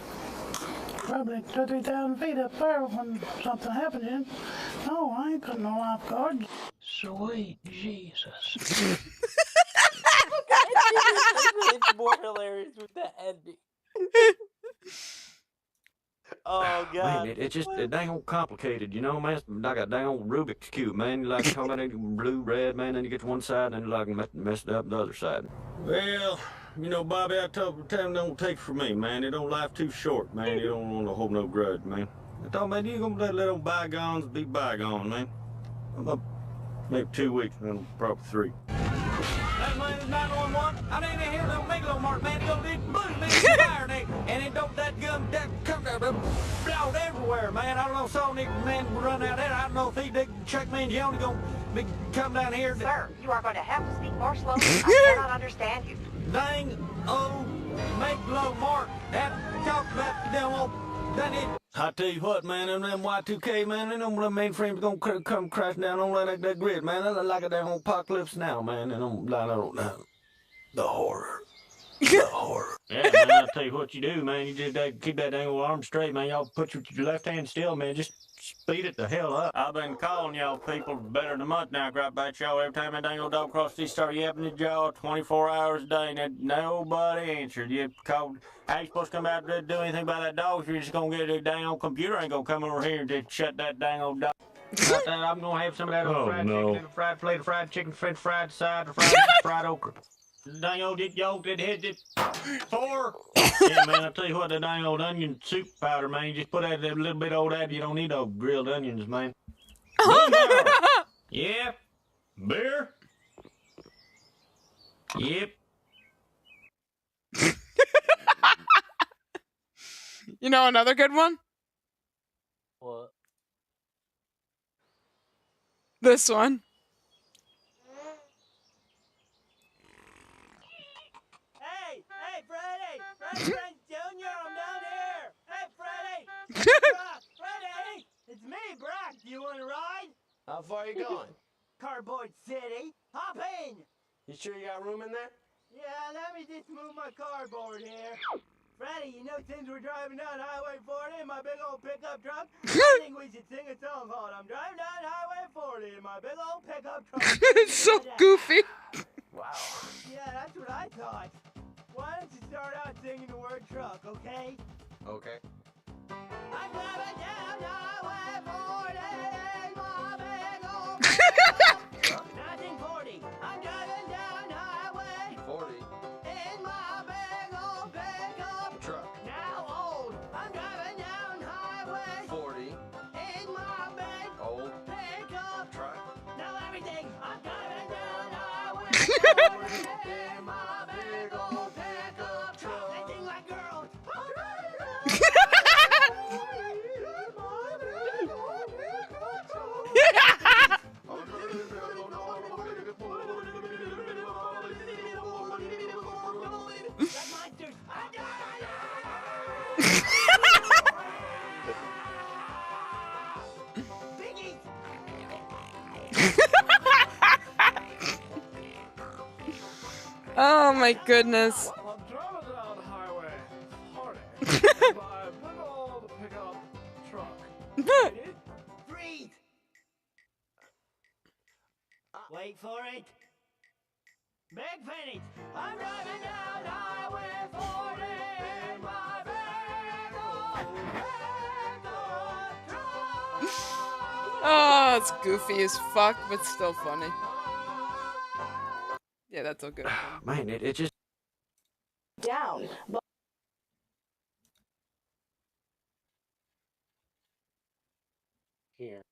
probably 2,000 or 3,000 feet up there when something happened. In. No, I ain't got no lifeguard. Sweet Jesus. It's more hilarious with the ending. Oh god. Man, it's just dang old complicated, you know, man. It's like a dang old Rubik's Cube, man. You like talking about it blue, red, man, then you get to one side, and you like messed up the other side. Well, you know, Bobby, I told time don't take for me, man. It don't life too short, man. You don't want to hold no grudge, man. I thought, man, you gonna let old bygones be bygones, man. About maybe 2 weeks, then probably 3. That man is 911. I ain't in here no megalomart, man. It don't need blue, man. Fire, and it don't that gun that come out everywhere, man. I don't know, so nigga man run out there. I don't know if he did check me and you only gonna be come down here. Sir, you are going to have to speak more slowly. I cannot understand you. Dang old megalomart. That talk about them old that it. I tell you what, man, them Y2K, man, them mainframes gonna come crashing down on that grid, man. They look like a damn apocalypse now, man, and I'm lying on the horror. The horror. Yeah, man, I'll tell you what you do, man. You just keep that dang old arm straight, man. Y'all put your left hand still, man. Just speed it the hell up. I've been calling y'all people better than a month now. Grab about y'all every time that dang old dog cross the street start yapping at y'all 24 hours a day, and nobody answered. You called. How you supposed to come out to do anything about that dog if you're just gonna get a dang old computer ain't gonna come over here and just shut that dang old dog. I'm gonna have some of that old fried chicken and a fried plate of fried chicken, fried side, fried okra. Dang old yolk that hit it 4. Yeah, man, I tell you what, that dang old onion soup powder, man, you just put that little bit old ad, you don't need no grilled onions, man. Yeah. Beer? Yep. You know another good one? What? This one. Hey, Freddie Jr., I'm down here. Hey, Freddie. Brock, Freddie, it's me, Brock. Do you want to ride? How far are you going? Cardboard City. Hop in. You sure you got room in there? Yeah, let me just move my cardboard here. Freddie, you know, since we're driving down Highway 40 in my big old pickup truck, I think we should sing a song called I'm Driving Down Highway 40 in my big old pickup truck. It's so goofy. Wow. Yeah, that's what I thought. Why don't you start out singing the word truck, okay? Okay. I'm driving down Highway 40 in my big old pickup truck. 1940. I'm driving down Highway 40. in my big old pickup Truck. Now old. I'm driving down Highway 40. in my big Old. pickup Truck. Now everything. I'm driving down Highway 40 in my big old pickup truck. They sing like girls. Oh my goodness. I'm driving down Highway 40 in my big old pickup truck. Breathe. Wait for it. Big finish. I'm driving down Highway 40 in my big old pickup truck. Oh, it's goofy as fuck, but still funny. Yeah, that's all good. Man, it just... Down. But Here.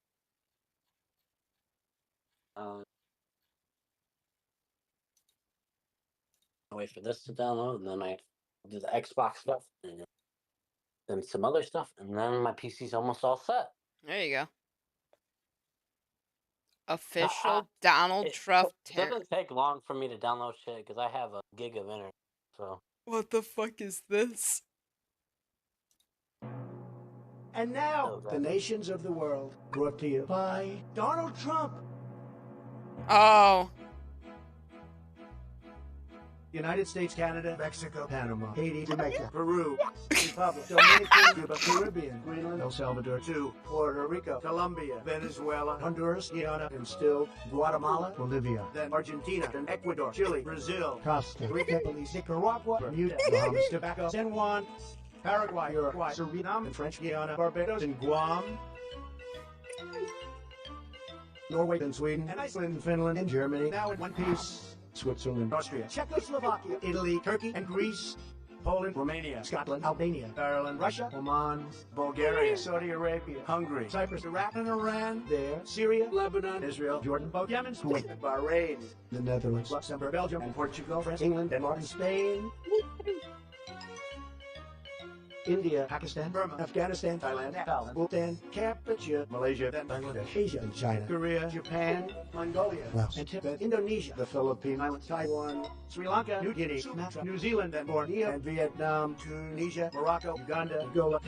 I wait for this to download, and then I do the Xbox stuff, and then some other stuff, and then my PC's almost all set. There you go. Official Donald Trump. It doesn't take long for me to download shit because I have a gig of internet. So. What the fuck is this? And now, the nations of the world, brought to you by Donald Trump. Oh. United States, Canada, Mexico, Panama, Haiti, Jamaica, Peru, Republic, Dominican, Cuba, Caribbean, Greenland, El Salvador, 2, Puerto Rico, Colombia, Venezuela, Honduras, Guyana, and still Guatemala, Bolivia, then Argentina, and Ecuador, Chile, Brazil, Costa Rica, Belize, Nicaragua, Bermuda, Bahamas, Tobacco, San Juan, Paraguay, Uruguay, Suriname, and French Guiana, Barbados, and Guam, Norway, and Sweden, and Iceland, and Finland, and Germany, now in one piece, Switzerland, Austria, Czechoslovakia, Italy, Turkey, and Greece, Poland, Romania, Scotland, Albania, Ireland, Russia, Oman, Bulgaria, Saudi Arabia, Hungary, Cyprus, Iraq, and Iran, there, Syria, Lebanon, Israel, Jordan, both Yemen, Kuwait, and Bahrain, the Netherlands, Luxembourg, Belgium, and Portugal, France, England, Denmark, and Spain, India, Pakistan, Burma, Afghanistan, Thailand, Nepal, Bhutan, Cambodia, Malaysia, then Bangladesh, Asia, and China, Korea, Japan, Mongolia, Laos, and Tibet, Indonesia, the Philippine Islands, Taiwan, Sri Lanka, New Guinea, Sumatra, New Zealand, and Borneo, and Vietnam, Tunisia, Morocco, Uganda, Angola,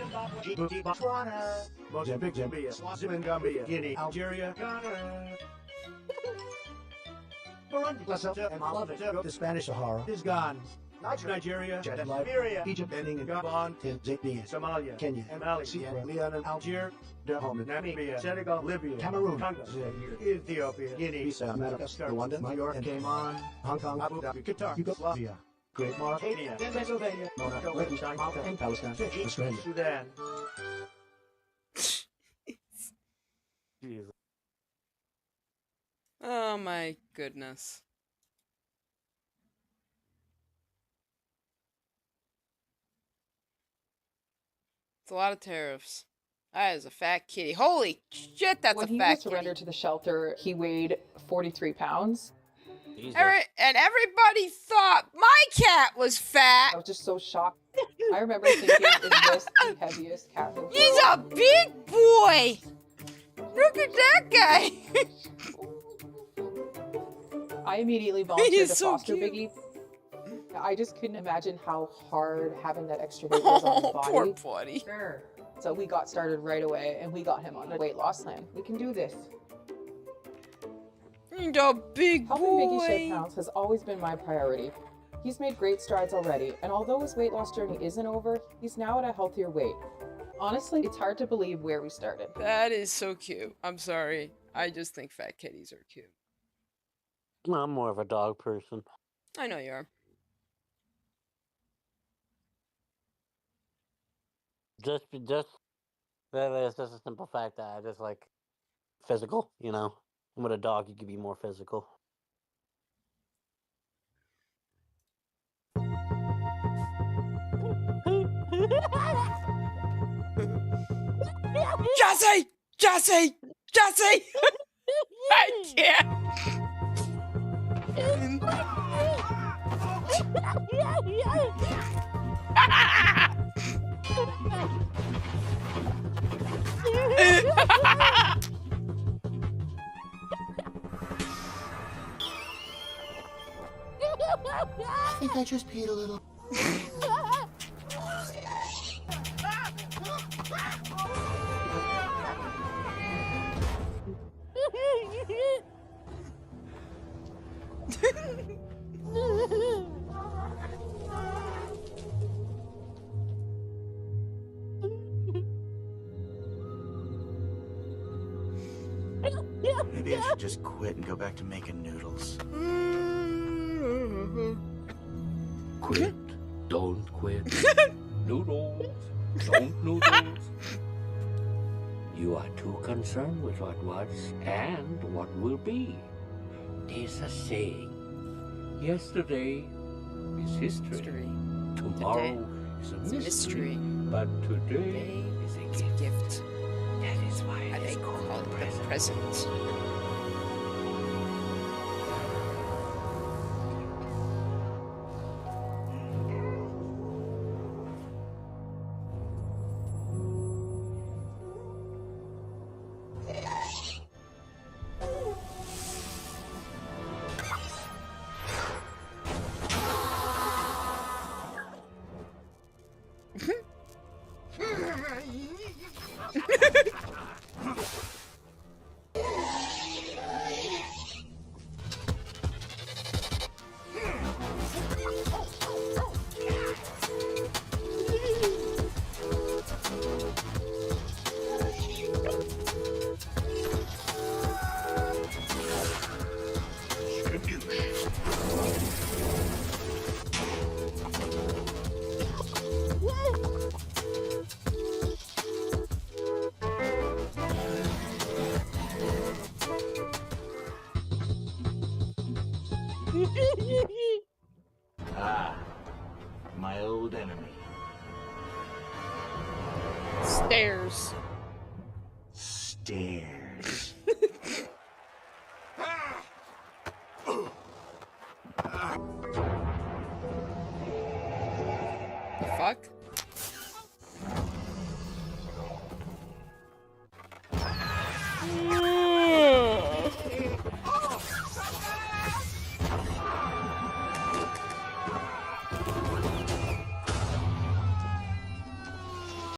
Djibouti, Botswana, Mozambique, Zambia, Swaziland, Gambia, Guinea, Algeria, Ghana, Burundi, Lesotho, and Malawi. The Spanish Sahara is gone. Nigeria, Chad, and Liberia, Egypt, Benin, and Gabon, Tanzania, Somalia, Kenya, and Mali, Sierra Leone, and Algeria, Dahomey, Namibia, Senegal, Libya, Cameroon, Congo, Zaire, Ethiopia, Guinea, Bissau, Madagascar, Rwanda, Majorca, and Cayman, Hong Kong, Abu Dhabi, Qatar, Yugoslavia, Great Mauritania, Pennsylvania, Monaco, Liechtenstein, Malta, and Palestine, Fiji, Australia, Sudan. Jesus. Oh my goodness. It's a lot of tariffs. That is a fat kitty. Holy shit, that's a fat kitty. When he was surrendered to the shelter, he weighed 43 pounds. And everybody thought my cat was fat. I was just so shocked. I remember thinking, is this the heaviest cat in the world? He's a big boy. Look at that guy. I immediately volunteered to so foster cute. Biggie. I just couldn't imagine how hard having that extra weight was on his body. Poor buddy. Sure. So we got started right away, and we got him on a weight loss plan. We can do this. The big Helping boy. Biggie shed pounds has always been my priority. He's made great strides already, and although his weight loss journey isn't over, he's now at a healthier weight. Honestly, it's hard to believe where we started. That is so cute. I'm sorry. I just think fat kitties are cute. I'm more of a dog person. I know you are. It's just a simple fact that I just like physical, you know. And with a dog, you can be more physical. Jesse! Jesse! Jesse! I can't. I think I just peed a little. Maybe I should just quit and go back to making noodles. Quit. Don't quit. Noodles. Don't noodles. You are too concerned with what was and what will be. There's a saying. Yesterday is history. Tomorrow is a mystery. But today is a gift. That is why it is called the present. Ah, my old enemy. Stairs. Stairs. The fuck?